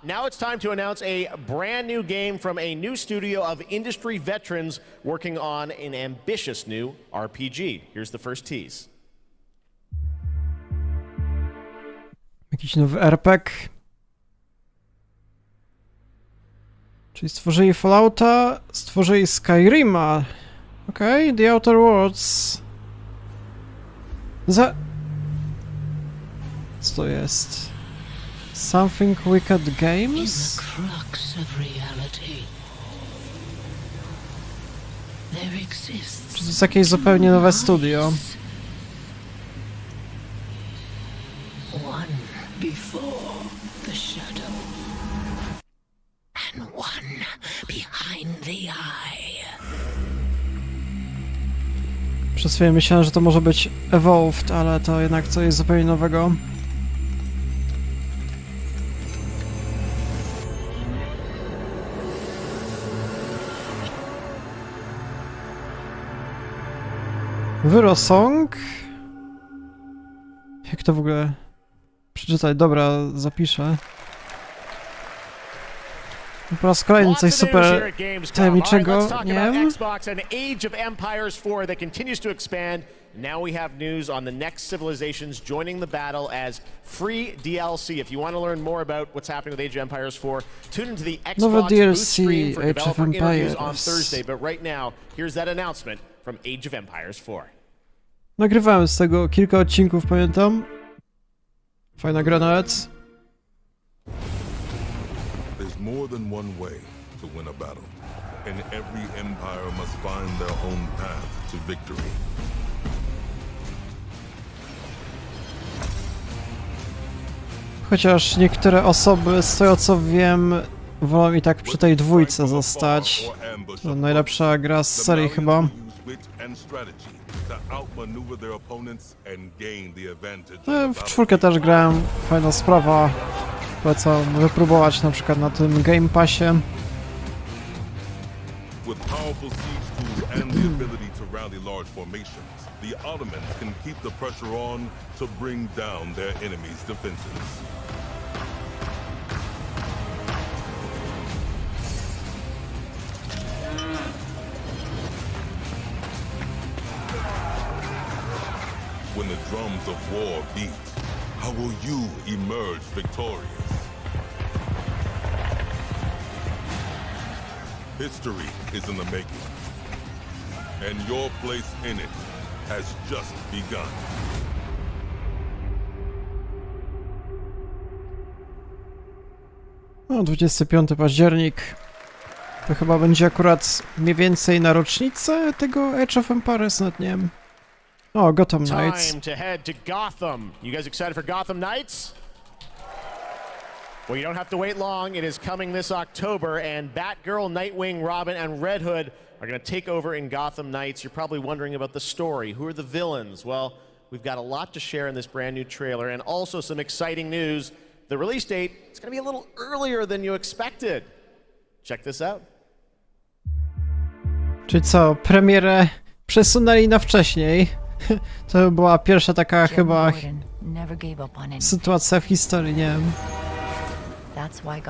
Now it's time to announce a brand new game from a new studio of industry veterans working on an ambitious new RPG. Here's the first tease. Jakiś nowy RPG. Czyli stworzyli Fallouta, stworzyli Skyrima. Okej, The Outer Worlds. Co to jest? Something Wicked Games? Czy to jest jakieś zupełnie nowe studio? Before the shadow, and one behind the eye. Przez chwilę myślałem, że to może być Evolved, ale to jednak coś zupełnie nowego. Wyrosong? Jak to w ogóle przeczytać? Dobra, zapiszę. Po raz kolejny coś super tajemniczego, nie wiem. Xbox and Age of Empires 4 that continues to expand. Now we have news on the next civilizations joining the battle as free DLC. If you want to learn more about what's happening with Age of Empires 4, tune into the Xbox booth stream for developer interviews on Thursday. But right now, here's that announcement from Age of Empires 4. Nagrywałem z tego kilka odcinków, pamiętam. Fajna gra nawet. There's more than one way to win a battle, and every empire must find their own path to victory. Chociaż niektóre osoby, z tego co wiem, wolą i tak przy tej dwójce zostać. To najlepsza gra z serii chyba. W czwórkę też grałem, fajna sprawa. Polecam wypróbować na przykład na tym Game Passie. With powerful siege tools and the ability to rally large formations, the Ottomans can keep the pressure on to bring down their enemies' defenses. When the drums of war beat, how will you emerge victorious? History is in the making, and your place in it has just begun. No, 25 październik. To chyba będzie akurat mniej więcej na rocznicę tego Age of Empires, nawet nie wiem. O, Gotham Knights. Time to head to Gotham. You guys excited for Gotham Knights? Well, you don't have to wait long. It is coming this October, and Batgirl, Nightwing, Robin, and Red Hood are going to take over in Gotham Knights. You're probably wondering about the story. Who are the villains? Well, we've got a lot to share in this brand new trailer, and also some exciting news. The release date is going to be a little earlier than you expected. Check this out. Czyli co, premierę przesunęli na wcześniej. To była pierwsza taka chyba sytuacja w historii, nie wiem.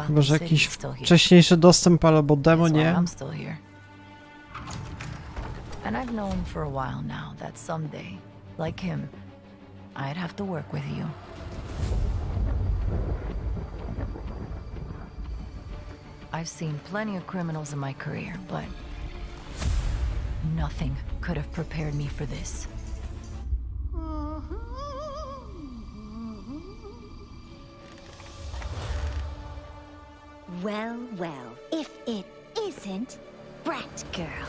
Może jakiś wcześniejszy dostęp albo demo, nie? And I've known for a while now that someday, like him, I'd have to work with you. I've seen plenty of criminals in my career, but nothing could have prepared me for this. Well, well, if it isn't Brat Girl.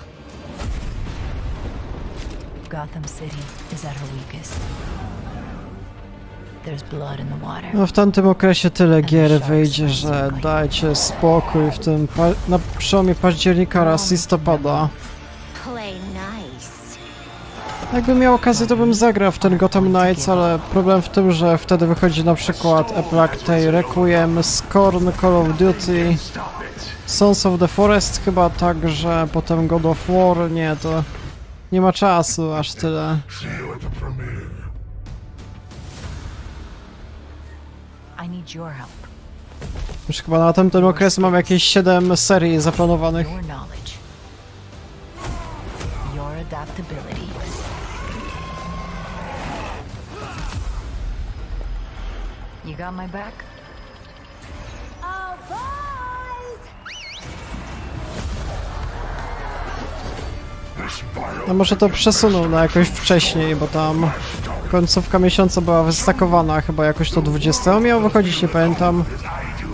Gotham City is at her weakest. There's blood in the water. No w tamtym okresie tyle gier wyjdzie, że dajcie spokój w tym na przełomie października oraz listopada. Play nice. Jakbym miał okazję, to bym zagrał w ten Gotham Knights, ale problem w tym, że wtedy wychodzi na przykład A Plague Tale, Requiem, Scorn, Call of Duty, Sons of the Forest chyba, także potem God of War, nie, to nie ma czasu aż tyle. I need your help. Już chyba na tamten okres mam jakieś 7 serii zaplanowanych. Your knowledge. Your adaptability. You got my back? Oh, boys! No może to przesunął na jakoś wcześniej, bo tam końcówka miesiąca była wystakowana, chyba jakoś to 20 miało wychodzić, nie pamiętam.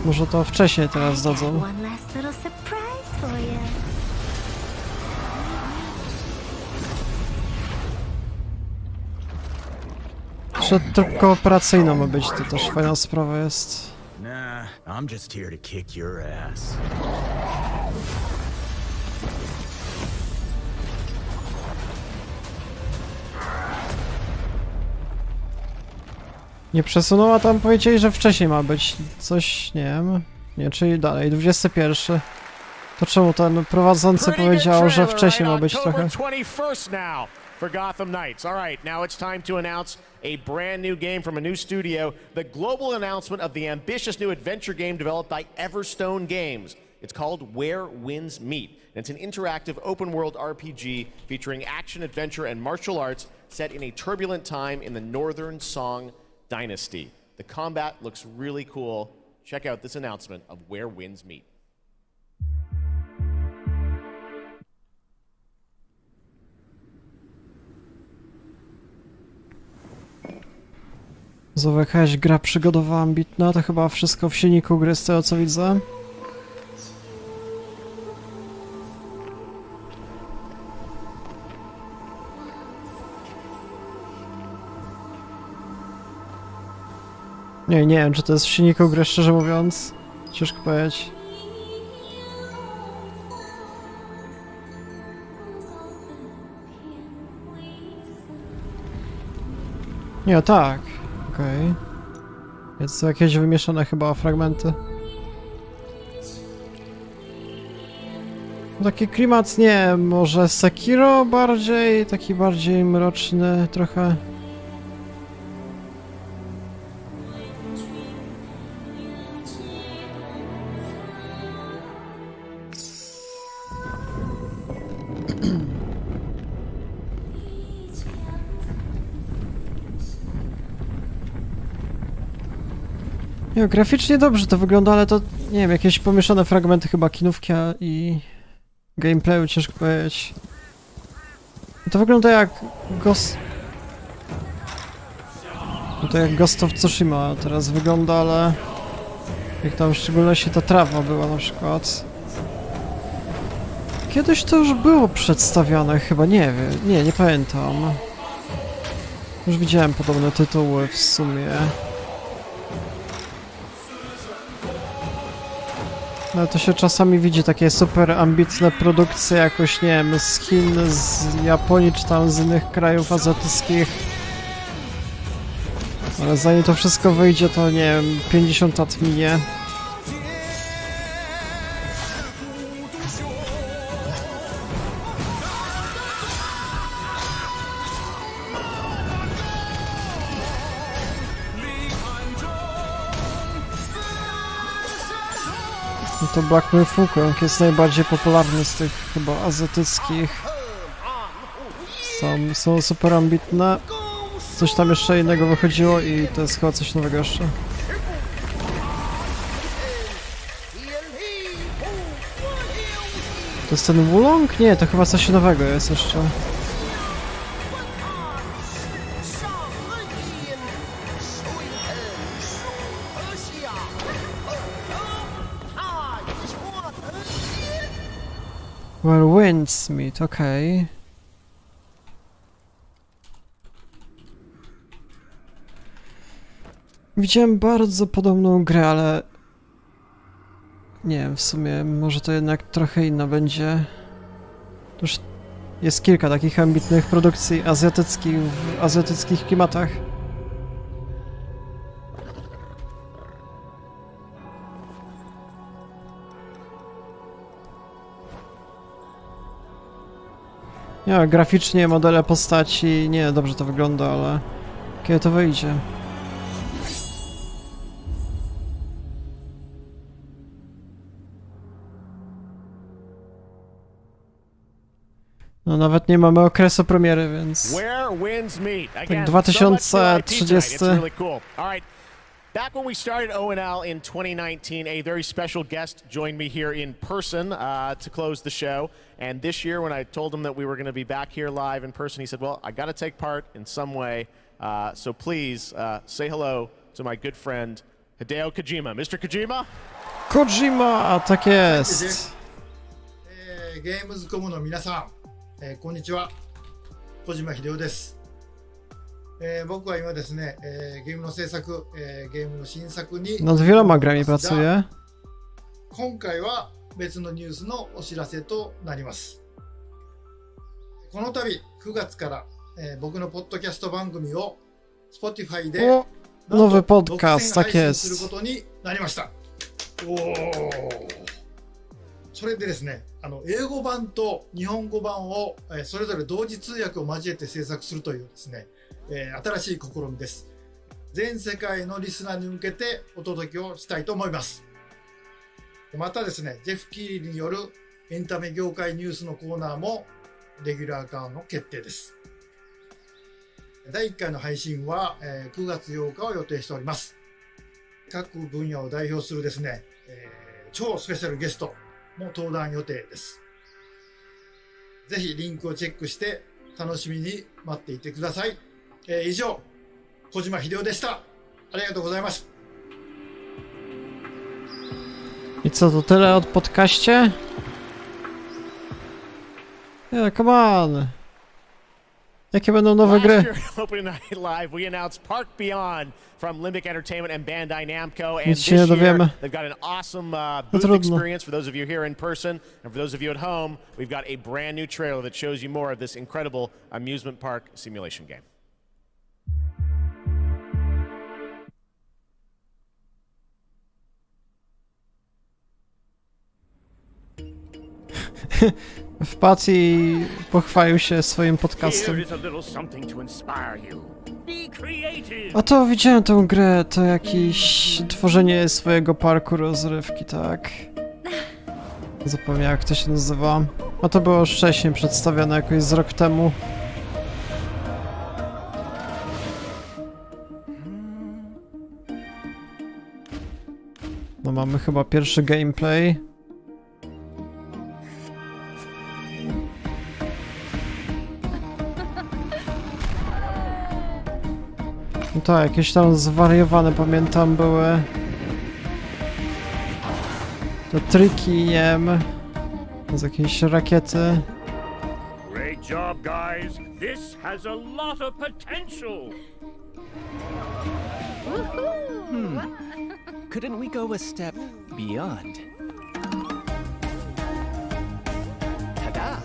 Może to wcześniej teraz dadzą. One last little surprise for you. Jeszcze tryb kooperacyjny ma być, to też fajna sprawa jest. Nah, I'm just here to kick your ass. Nie przesunęła, tam powiedzieli, że wcześniej ma być coś, nie wiem. Nie, czyli dalej, 21. To czemu ten prowadzący powiedział, że wcześniej ma być trochę? For Gotham Knights. All right, now it's time to announce a brand new game from a new studio, the global announcement of the ambitious new adventure game developed by Everstone Games. It's called Where Winds Meet, and it's an interactive open-world RPG featuring action, adventure, and martial arts set in a turbulent time in the Northern Song Dynasty. The combat looks really cool. Check out this announcement of Where Winds Meet. Znowu jakaś gra przygodowa ambitna, to chyba wszystko w silniku gry z tego co widzę. Nie wiem czy to jest w silniku gry, szczerze mówiąc. Ciężko powiedzieć. Nie, tak. Okej. Jest to jakieś wymieszane chyba fragmenty. Taki klimat, nie, może Sekiro bardziej, taki bardziej mroczny trochę. Nie, graficznie dobrze to wygląda, ale to, nie wiem, jakieś pomieszane fragmenty chyba kinówki i gameplayu, ciężko powiedzieć. To wygląda jak to jak Ghost of Tsushima teraz wygląda, ale jak tam w szczególności ta trawa była na przykład. Kiedyś to już było przedstawiane, chyba, nie wiem, nie pamiętam. Już widziałem podobne tytuły w sumie. No to się czasami widzi takie super ambitne produkcje jakoś, nie wiem, z Chin, z Japonii czy tam z innych krajów azjatyckich. Ale zanim to wszystko wyjdzie, to nie wiem, 50 lat minie. No to Black Myth Wukong jest najbardziej popularny z tych chyba azjatyckich. Są super ambitne. Coś tam jeszcze innego wychodziło i to jest chyba coś nowego jeszcze. To jest ten Wulong? Nie, to chyba coś nowego jest jeszcze. Where winds meet, okej. Widziałem bardzo podobną grę, ale... Nie wiem, w sumie może to jednak trochę inna będzie. Już jest kilka takich ambitnych produkcji azjatyckich w azjatyckich klimatach. Nie, graficznie modele postaci, nie, dobrze to wygląda, ale kiedy to wyjdzie? No nawet nie mamy okresu premiery, więc... Tak 2030... Back when we started ONL in 2019, a very special guest joined me here in person to close the show. And this year, when I told him that we were going to be back here live in person, he said, well, I got to take part in some way. So please say hello to my good friend, Hideo Kojima. Mr. Kojima? Kojima, tak jest. GAMESCOM の皆さん、こんにちは。小島秀夫です。僕は今ですね、ゲームの制作、ゲームの新作に Nad wieloma grami pracuję. 今回は別のニュースのお知らせとなります。この度9月から、僕のポッドキャスト番組を Spotify で Nowy podcast, tak 配信する jest. ことになりました。おー。それでですね、英語版と日本語版を、それぞれ同時通訳を交えて制作するというですね、新しい試みです。全世界のリスナーに向けてお届けをしたいと思います。またですね、ジェフ・キーリによるエンタメ業界ニュースのコーナーもレギュラー化の決定です。第1回の配信は9月8日を予定しております。各分野を代表するですね、超スペシャルゲストも登壇予定です。ぜひリンクをチェックして楽しみに待っていてください。以上、小島秀夫でした。ありがとうございます。I co, to tyle od podcaście? Yeah, come on! Jakie będą nowe gry? Last year, Opening Night Live, we announced Park Beyond from Limbic Entertainment and Bandai Namco, and Nic this się nie dowiemy. year they've got an awesome booth trudno. experience for those of you here in person, and for those of you at home, we've got a brand new trailer that shows you more of this incredible amusement park simulation game. Wpadł i pochwalił się swoim podcastem. A to widziałem tę grę, to jakieś tworzenie swojego parku rozrywki, tak? Zapomniałem, jak to się nazywa. A to było wcześniej przedstawione, jakoś z rok temu. No mamy chyba pierwszy gameplay. No tak, jakieś tam zwariowane, pamiętam, były te triki, nie wiem, z jakiejś rakiety. Great job, guys. This has a lot of potential. Couldn't we go a step beyond? Ta-da!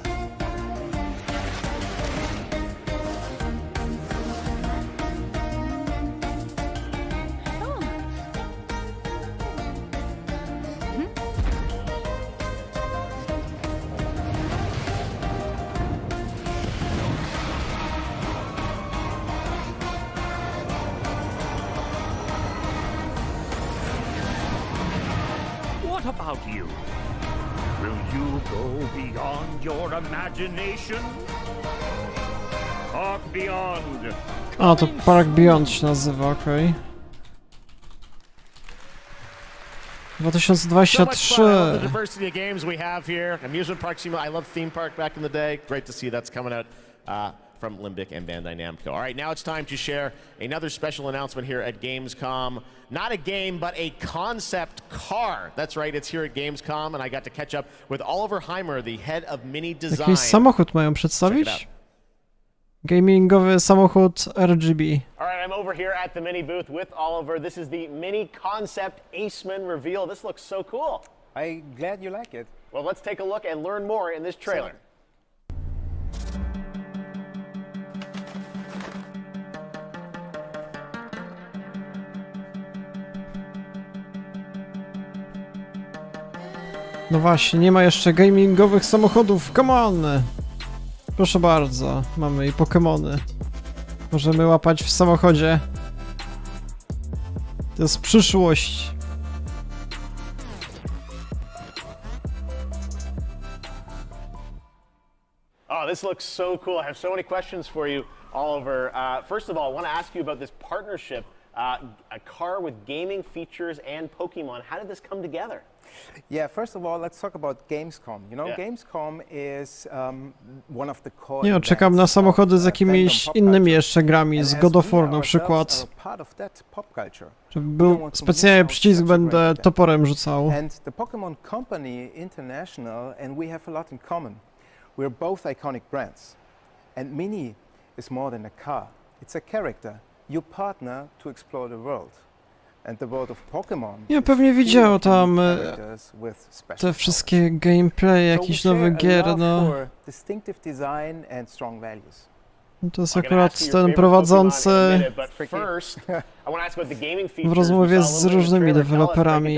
What about you? Will you go beyond your imagination? Park Beyond. A, to Park Beyond się nazywa, okej. 2023. The diversity of games we have here. Amusement Park Simulator. I love Theme Park back in the day. Great to see that's coming out from Limbic and Bandai Namco. All right, now it's time to share another special announcement here at Gamescom. Not a game, but a concept car. That's right, it's here at Gamescom, and I got to catch up with Oliver Heimer, the head of Mini Design. Jakiś samochód mają przedstawić? Gamingowy samochód RGB. All right, I'm over here at the mini booth with Oliver. This is the mini concept Aceman reveal. This looks so cool. I'm glad you like it. Well, let's take a look and learn more in this trailer. No właśnie, nie ma jeszcze gamingowych samochodów, come on! Proszę bardzo, mamy i Pokemony. Możemy łapać w samochodzie. To jest przyszłość. Oh, this looks so cool. I have so many questions for you, Oliver. First of all, I want to ask you about this partnership, a car with gaming features and Pokemon. How did this come together? Yeah, first of all, let's talk about Gamescom. You know, Yeah. Gamescom is one of the core Nie, czekam na samochody z jakimiś innymi jeszcze grami, z God of War na przykład. Żeby był specjalny przycisk, będę toporem rzucał. And the Pokemon Company International and we have a lot in common. We're both iconic brands. And Mini is more than a car. It's a character. You partner to explore the world. And the world of Pokemon. Ja pewnie widział tam te wszystkie gameplay jakichś nowych gier, no. To jest akurat ten prowadzący w rozmowie z różnymi deweloperami,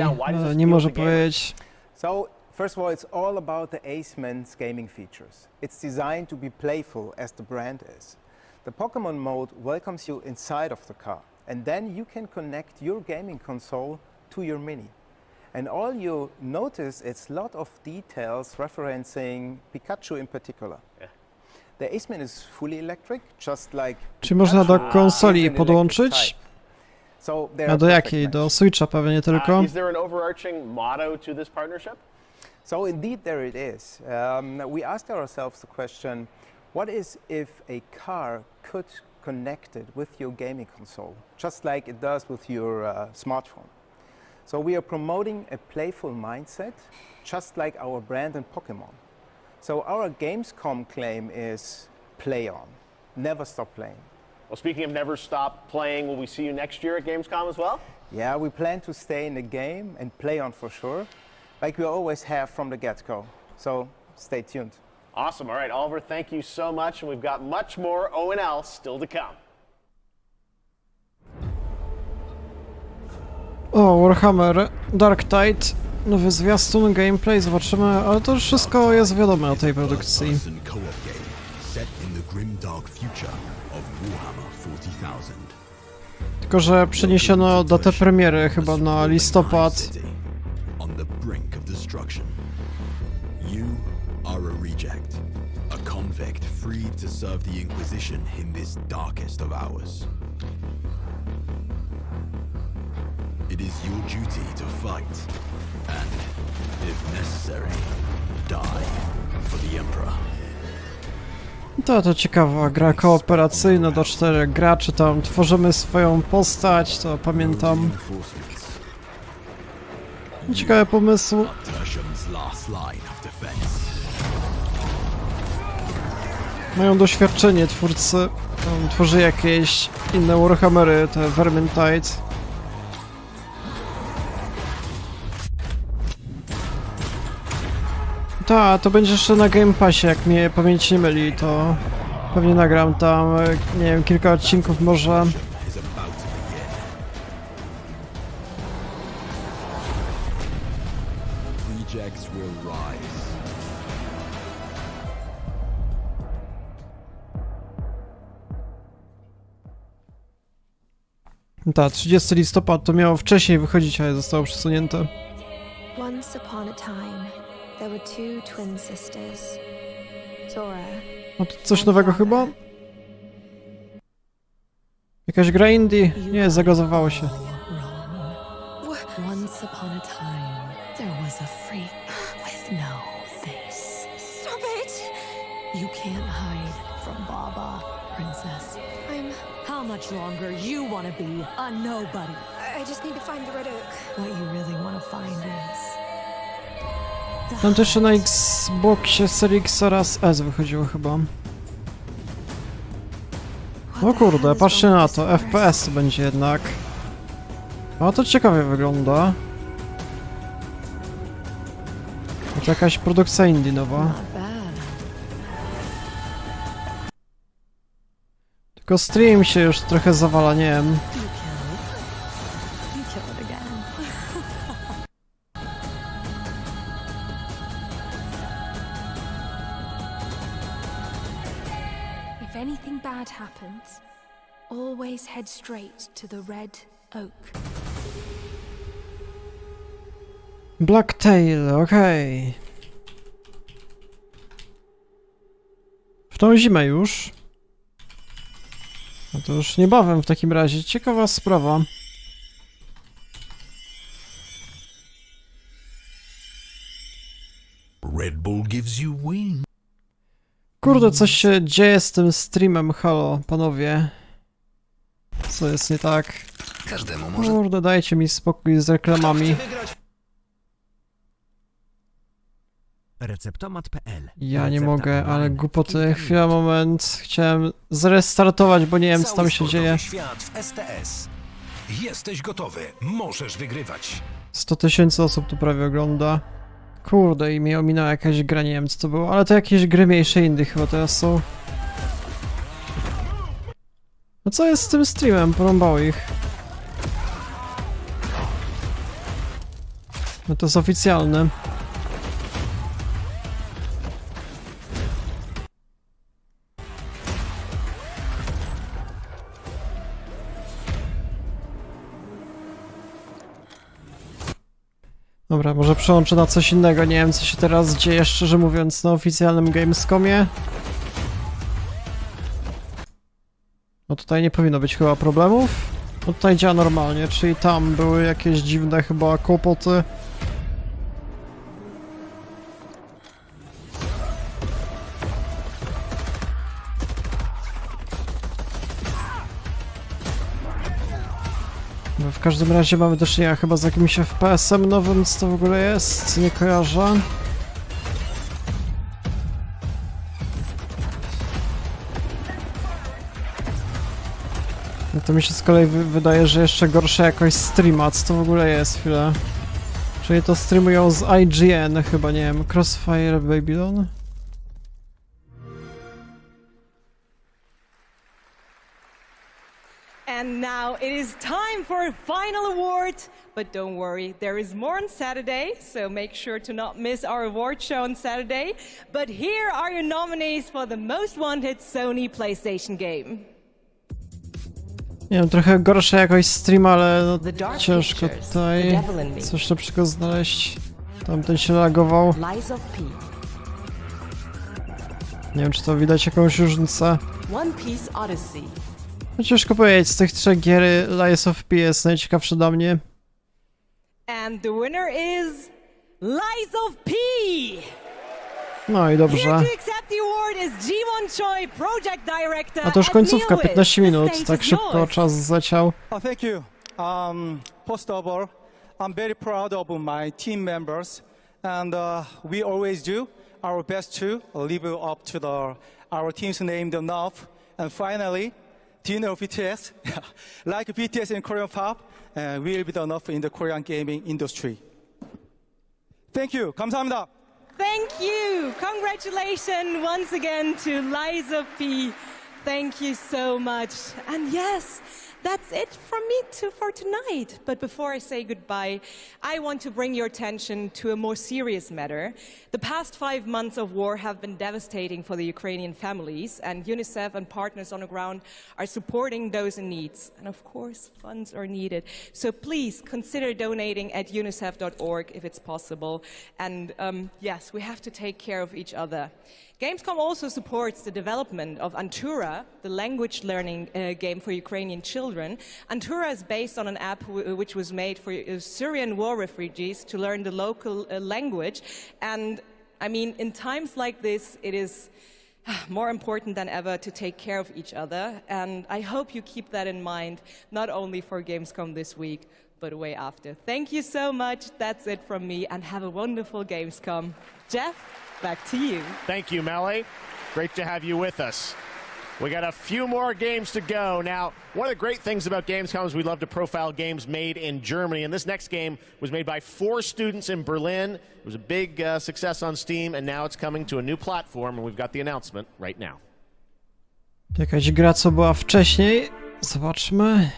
nie może powiedzieć. So, first of all, it's all about the Aceman's gaming features. It's designed to be playful as the brand is. The Pokemon mode welcomes you inside of the car. And then you can connect your gaming console to your Mini. And all you notice is a lot of details referencing Pikachu in particular. Yeah. The Aceman is fully electric, just like Czy można do konsoli podłączyć? A do jakiej? Do Switcha pewnie tylko. Is there an overarching motto to this partnership? So indeed there it is. We asked ourselves the question, what is if a car could connect it with your gaming console, just like it does with your smartphone. So we are promoting a playful mindset, just like our brand in Pokemon. So our Gamescom claim is play on, never stop playing. Well, speaking of never stop playing, will we see you next year at Gamescom as well? Yeah, we plan to stay in the game and play on for sure, like we always have from the get-go. So stay tuned. Awesome. All right, Oliver, thank you so much. And we've got much more ONL still to come. O, Warhammer Dark Tide, nowy zwiastun, gameplay, zobaczymy, ale to już wszystko jest wiadome o tej produkcji. Tylko że przeniesiono datę premiery chyba na listopad. Are a reject, a convict freed to serve the Inquisition in this darkest of hours. It is your duty to fight, and, if necessary, die for the Emperor. To ciekawa gra kooperacyjna do 4 graczy, tam tworzymy swoją postać, to pamiętam. Ciekawy pomysł. Mają doświadczenie twórcy, tworzy jakieś inne Warhammery, te Vermintide. Ta, to będzie jeszcze na Game Passie, jak mnie pamięć nie myli, to pewnie nagram tam, nie wiem, kilka odcinków może. Tak, 30 listopad to miało wcześniej wychodzić, ale zostało przesunięte. Once upon a time, there were two twin sisters. Zora. No to coś nowego chyba? Jakaś gra indie? Nie, zagazowało się. Once upon a time, there was a freak with no face. Stop it! You can't hide from Baba, princess. How much longer you want to be a nobody? I just need to find the red oak. What you really want to find is... Tam też na Xboxie Series X oraz S wychodziło chyba. O kurde, patrzcie na to, FPS będzie jednak. O, to ciekawie wygląda. To jakaś produkcja indie nowa. Tylko stream się już trochę zawala, nie wiem. If anything bad happens, always head straight to the Red Oak. Blacktail, okej. W tą zimę już. No to już niebawem w takim razie. Ciekawa sprawa. Red Bull gives you wings. Kurde, coś się dzieje z tym streamem, halo, panowie. Co jest nie tak? Każdemu może... Kurde, dajcie mi spokój z reklamami. Receptomat.pl. Ja nie mogę, ale głupoty. Chwila, moment. Chciałem zrestartować, bo nie wiem, co tam się dzieje. Świat w STS. Jesteś gotowy, możesz wygrywać. 100 000 osób tu prawie ogląda. Kurde, i mnie ominęła jakaś gra, nie wiem co to było, ale to jakieś gry mniejsze indie chyba teraz są. No co jest z tym streamem? Porąbało ich. No to jest oficjalne. Dobra, może przełączę na coś innego, nie wiem co się teraz dzieje, szczerze mówiąc, na oficjalnym Gamescomie. No tutaj nie powinno być chyba problemów. No tutaj działa normalnie, czyli tam były jakieś dziwne chyba kłopoty. No w każdym razie mamy do czynienia chyba z jakimś FPS-em nowym, co to w ogóle jest, nie kojarzę. No to mi się z kolei wydaje, że jeszcze gorsza jakość streama, co to w ogóle jest, chwilę. Czyli to streamują z IGN chyba, nie wiem, Crossfire Babylon? And now it is time for a final award. But don't worry, there is more on Saturday, so make sure to not miss our award show on Saturday. But here are your nominees for the most wanted Sony PlayStation game. Nie wiem, trochę gorsza jakość streama, ale no, ciężko tutaj coś lepszego znaleźć. Tamten się lagował. Nie wiem, czy to widać jakąś różnicę. One Piece Odyssey. No ciężko powiedzieć, z tych trzech gier Lies of P jest najciekawszy dla mnie. And the winner is Lies of P! No i dobrze. A to już końcówka, 15 minut, tak szybko czas zleciał. Thank you. First of all, I'm very proud of my team members, and we always do our best to live up to our team's name enough. And finally, do you know BTS? Like BTS in Korean pop, will be enough in the Korean gaming industry. Thank you. 감사합니다. Thank you. Congratulations once again to Liza P. Thank you so much. And yes, that's it from me for tonight. But before I say goodbye, I want to bring your attention to a more serious matter. The past 5 months of war have been devastating for the Ukrainian families, and UNICEF and partners on the ground are supporting those in need. And of course, funds are needed. So please consider donating at unicef.org if it's possible. And yes, we have to take care of each other. Gamescom also supports the development of Antura, the language learning game for Ukrainian children. Antura is based on an app which was made for Syrian war refugees to learn the local language. And I mean, in times like this, it is more important than ever to take care of each other. And I hope you keep that in mind, not only for Gamescom this week, but way after. Thank you so much. That's it from me, and have a wonderful Gamescom. Jeff? Back to you. Thank you, Melly. Great to have you with us. We got a few more games to go. Now, one of the great things about Gamescom is we love to profile games made in Germany, and this next game was made by 4 students in Berlin. It was a big success on Steam, and now it's coming to a new platform, and we've got the announcement right now. Jakaś gra, co była wcześniej. Zobaczmy.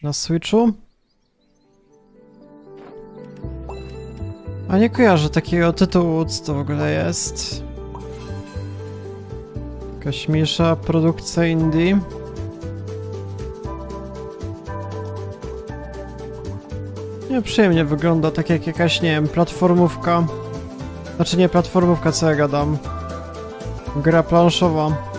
Na Switchu. A nie kojarzę takiego tytułu, co to w ogóle jest. Jakaś mniejsza produkcja indie. Nie, przyjemnie wygląda, tak jak jakaś, nie wiem, platformówka. Znaczy nie platformówka, co ja gadam. Gra planszowa.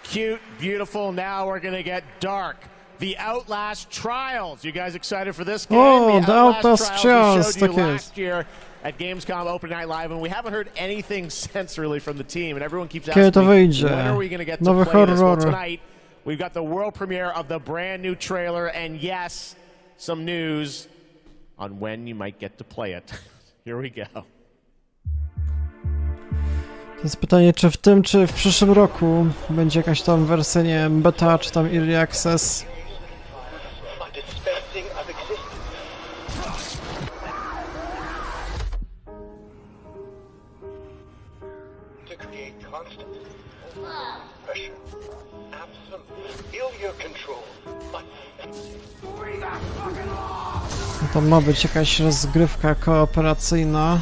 Cute, beautiful, now we're gonna get dark. The Outlast Trials. You guys excited for this game? Oh, the Outlast Trials, we showed you last year at Gamescom Open Night Live, and we haven't heard anything since really from the team, and everyone keeps asking to me, wyjdzie? when are we going to get to Nowy play this? Well, horror. tonight, we've got the world premiere of the brand new trailer, and yes, some news on when you might get to play it. Here we go. To jest pytanie, czy w tym, czy w przyszłym roku będzie jakaś tam wersja, nie wiem, beta, czy tam early access. To ma być jakaś rozgrywka kooperacyjna.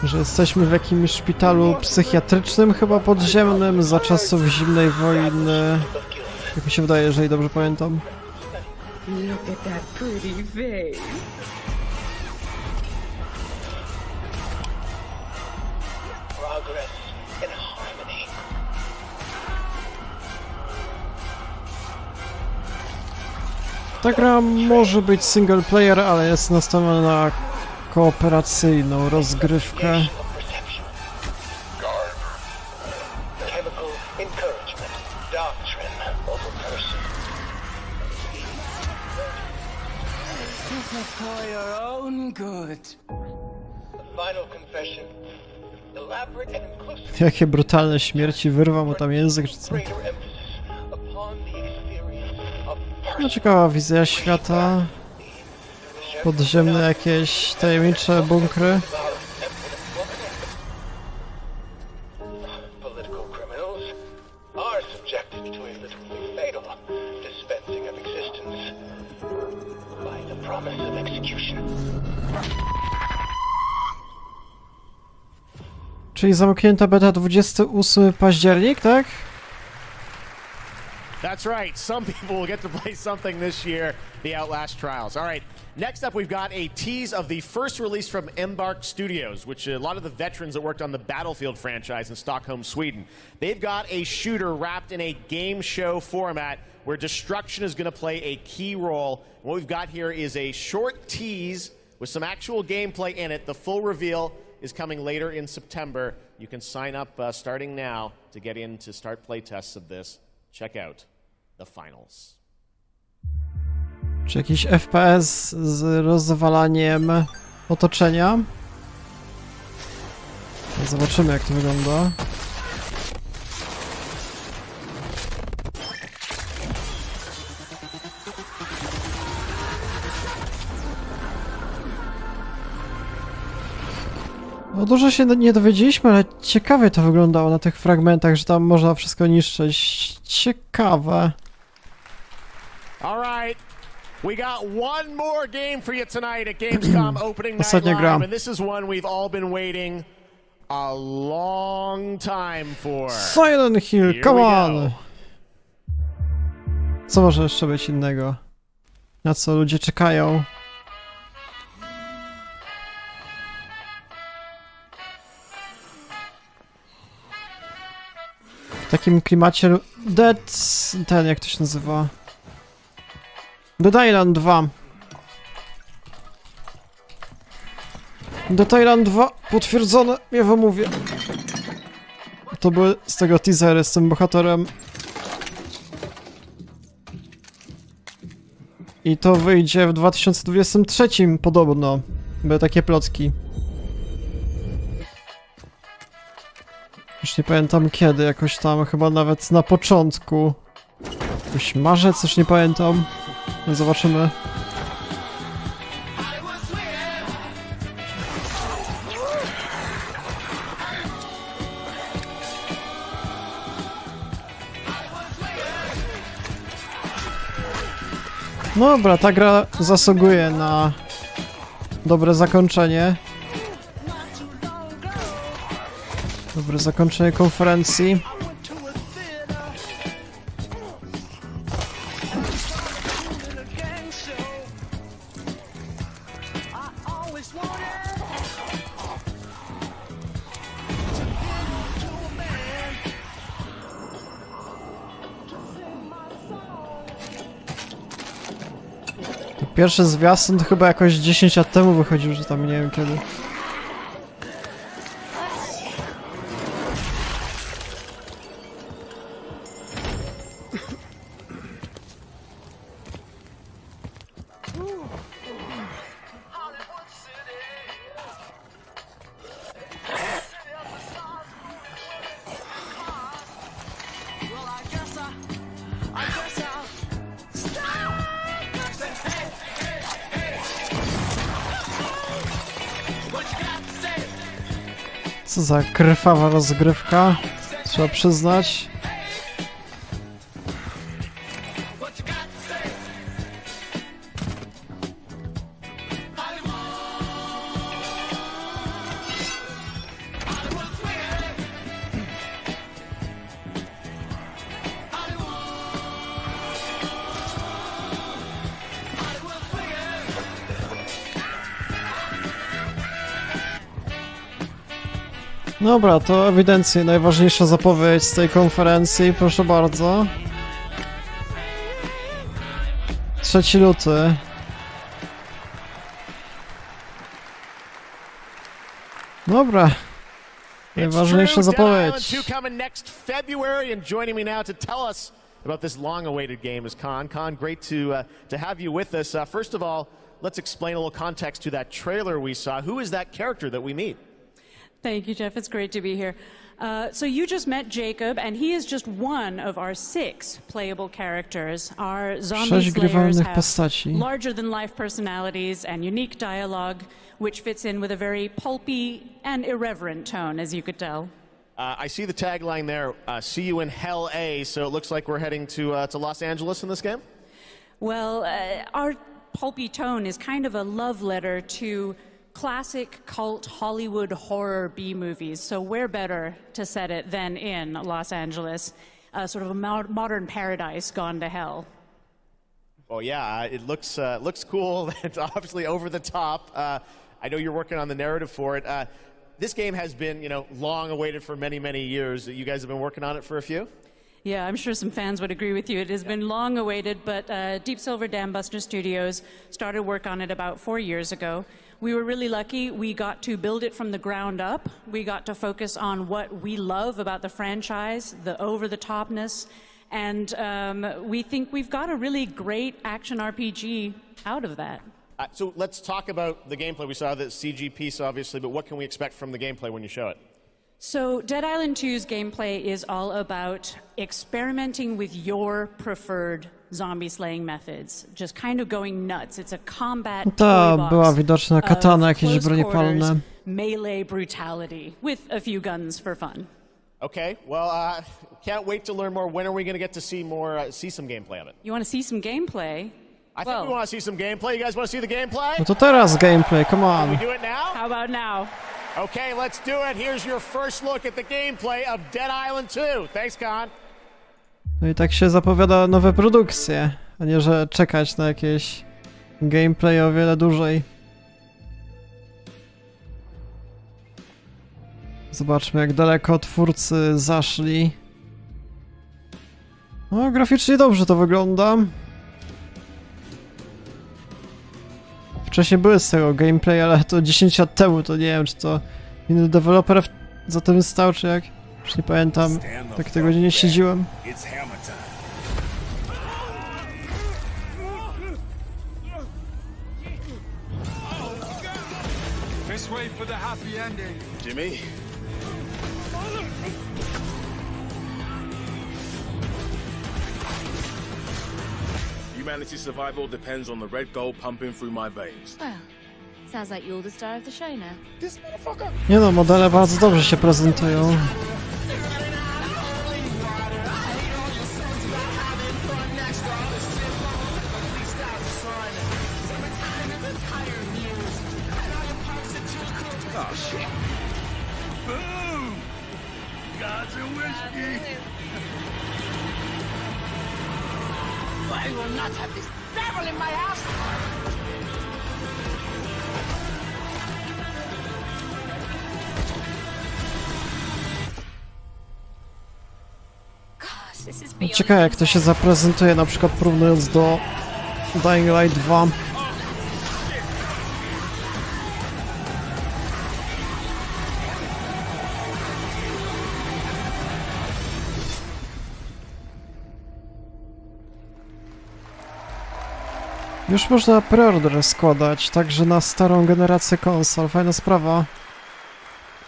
Że jesteśmy w jakimś szpitalu psychiatrycznym, chyba podziemnym, za czasów zimnej wojny. Jak mi się wydaje, jeżeli dobrze pamiętam. Look at that pretty face. Ta gra może być single player, ale jest nastawiona na kooperacyjną rozgrywkę. For your own good. Jakie brutalne śmierci, wyrwał mu tam język, czy co? No, ciekawa wizja świata. Podziemne jakieś tajemnicze bunkry. Czyli zamknięta beta 28 październik, tak? That's right. Some people will get to play something this year, the Outlast Trials. All right. Next up, we've got a tease of the first release from Embark Studios, which a lot of the veterans that worked on the Battlefield franchise in Stockholm, Sweden. They've got a shooter wrapped in a game show format where destruction is going to play a key role. What we've got here is a short tease with some actual gameplay in it. The full reveal is coming later in September. You can sign up starting now to get in to start playtests of this. Check out the finals. Czy jakiś FPS z rozwalaniem otoczenia? Zobaczymy, jak to wygląda. No dużo się nie dowiedzieliśmy, ale ciekawie to wyglądało na tych fragmentach, że tam można wszystko niszczyć. Ciekawe. All right. We got one more game for you tonight at Gamescom Opening Night Ostatnia gra. Live, and this is one we've all been waiting a long time for. Silent Hill, come on! Co może jeszcze być innego? Na co ludzie czekają? W takim klimacie ten, jak to się nazywa? Dead Island 2. Do Thailand 2 potwierdzone, ja wam mówię. To były z tego teasery z tym bohaterem. I to wyjdzie w 2023 podobno. Były takie plotki. Już nie pamiętam kiedy, jakoś tam chyba nawet na początku. Jakoś marzec, już nie pamiętam. No zobaczymy. Dobra, ta gra zasługuje na dobre zakończenie. Dobre zakończenie konferencji. Pierwszy zwiastun to chyba jakoś 10 lat temu wychodził, że tam nie wiem kiedy. Co za krwawa rozgrywka, trzeba przyznać. Dobra, to ewidentnie najważniejsza zapowiedź z tej konferencji, proszę bardzo. 3 luty. Dobra. Najważniejsza zapowiedź. About this long-awaited game is Khan. Khan, great to have you with us. First of all, let's explain a little context to that trailer we saw. Who is that character that we meet? Thank you, Jeff. It's great to be here. So you just met Jacob, and he is just one of our 6 playable characters. Our zombie slayers have larger-than-life personalities and unique dialogue, which fits in with a very pulpy and irreverent tone, as you could tell. I see the tagline there, see you in Hell A, so it looks like we're heading to Los Angeles in this game? Well, our pulpy tone is kind of a love letter to classic cult Hollywood horror B-movies, so where better to set it than in Los Angeles, sort of a modern paradise gone to hell. Oh yeah, it looks cool. It's obviously over the top. I know you're working on the narrative for it. This game has been, long awaited for many, many years. You guys have been working on it for a few? Yeah, I'm sure some fans would agree with you. It has been long awaited, but Deep Silver Dambuster Studios started work on it about 4 years ago. We were really lucky. We got to build it from the ground up. We got to focus on what we love about the franchise, the over-the-topness, and we think we've got a really great action RPG out of that. So let's talk about the gameplay. We saw the CG piece, obviously, but what can we expect from the gameplay when you show it? So Dead Island 2's gameplay is all about experimenting with your preferred zombie slaying methods, just kind of going nuts. It's a combat Ta była widoczna katana, jakieś bronie palne. Melee brutality with a few guns for fun. Okay, well, can't wait to learn more. When are we going to get to see some gameplay of it? You want to see some gameplay? I think we want to see some gameplay. You guys want to see the gameplay? No to teraz gameplay, come on. Can we do it now? How about now? Okay, let's do it. Here's your first look at the gameplay of Dead Island 2. Thanks, Khan. No i tak się zapowiada nowe produkcje, a nie, że czekać na jakieś gameplay o wiele dłużej. Zobaczmy, jak daleko twórcy zaszli. No, graficznie dobrze to wygląda. Wcześniej były z tego gameplay, ale to 10 lat temu, to nie wiem, czy to inny deweloper za tym stał, czy jak? Już nie pamiętam, tak tego nie siedziłem. Jimmy? Humanity's survival depends on the red gold pumping through my veins. Well, sounds like you're the star of the show now. This motherfucker! Nie no, modele bardzo dobrze się prezentują. Oh shit! Boom! Gods and whiskey! I will not have this devil in my house! Ciekawe jak to się zaprezentuje, na przykład porównując do Dying Light 2. Już można preorder składać, także na starą generację konsol. Fajna sprawa.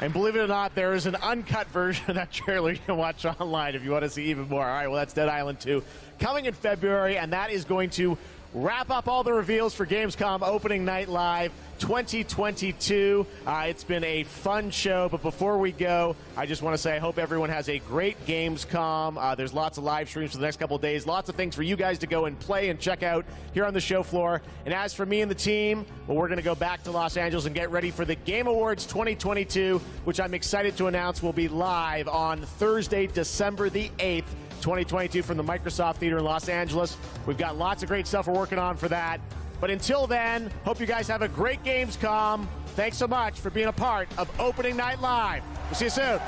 And believe it or not, there is an uncut version of that trailer you can watch online if you want to see even more. All right, well, that's Dead Island 2 coming in February, and that is going to wrap up all the reveals for Gamescom Opening Night Live 2022. It's been a fun show, but before we go, I just want to say I hope everyone has a great Gamescom. There's lots of live streams for the next couple of days, lots of things for you guys to go and play and check out here on the show floor. And as for me and the team, well, we're going to go back to Los Angeles and get ready for the Game Awards 2022, which I'm excited to announce will be live on Thursday, December the 8th. 2022 from the Microsoft Theater in Los Angeles. We've got lots of great stuff we're working on for that. But until then, hope you guys have a great Gamescom. Thanks so much for being a part of Opening Night Live. We'll see you soon.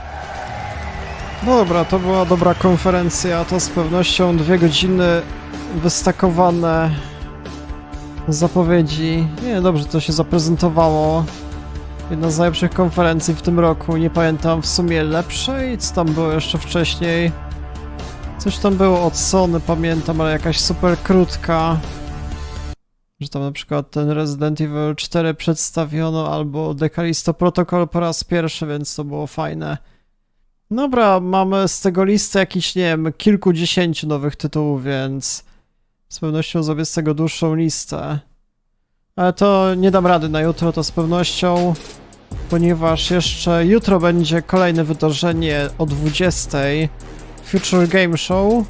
No dobra, to była dobra konferencja, to z pewnością 2 godziny wystakowane zapowiedzi. Nie, dobrze to się zaprezentowało. Jedna z najlepszych konferencji w tym roku, nie pamiętam w sumie lepszej, co tam było jeszcze wcześniej. Coś tam było od Sony, pamiętam, ale jakaś super krótka. Że tam na przykład ten Resident Evil 4 przedstawiono, albo The Callisto Protocol po raz pierwszy, więc to było fajne. Dobra, mamy z tego listy jakiś, nie wiem, kilkudziesięciu nowych tytułów, więc z pewnością zrobię z tego dłuższą listę. Ale to nie dam rady na jutro, to z pewnością, ponieważ jeszcze jutro będzie kolejne wydarzenie o 20:00. Future Game Show.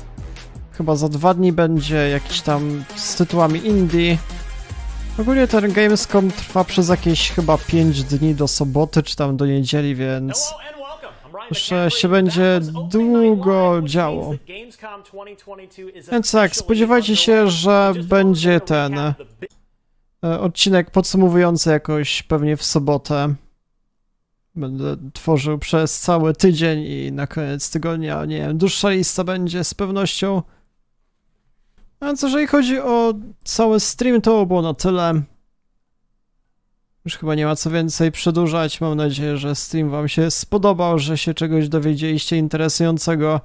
Chyba za 2 dni będzie jakiś tam z tytułami indie. Ogólnie ten Gamescom trwa przez jakieś chyba 5 dni do soboty, czy tam do niedzieli, więc jeszcze się będzie długo działo. Więc tak, spodziewajcie się, że będzie ten odcinek podsumowujący jakoś pewnie w sobotę. Będę tworzył przez cały tydzień i na koniec tygodnia, nie wiem, dłuższa lista będzie z pewnością. A więc jeżeli chodzi o cały stream, to było na tyle. Już chyba nie ma co więcej przedłużać. Mam nadzieję, że stream wam się spodobał, że się czegoś dowiedzieliście interesującego.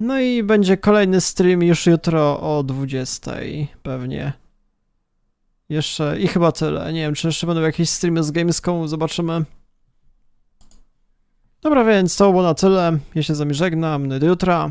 No i będzie kolejny stream już jutro o 20:00 pewnie. Jeszcze i chyba tyle. Nie wiem, czy jeszcze będą jakieś streamy z Gamescomu, zobaczymy. Dobra, więc to było na tyle. Ja się z wami żegnam. Do jutra.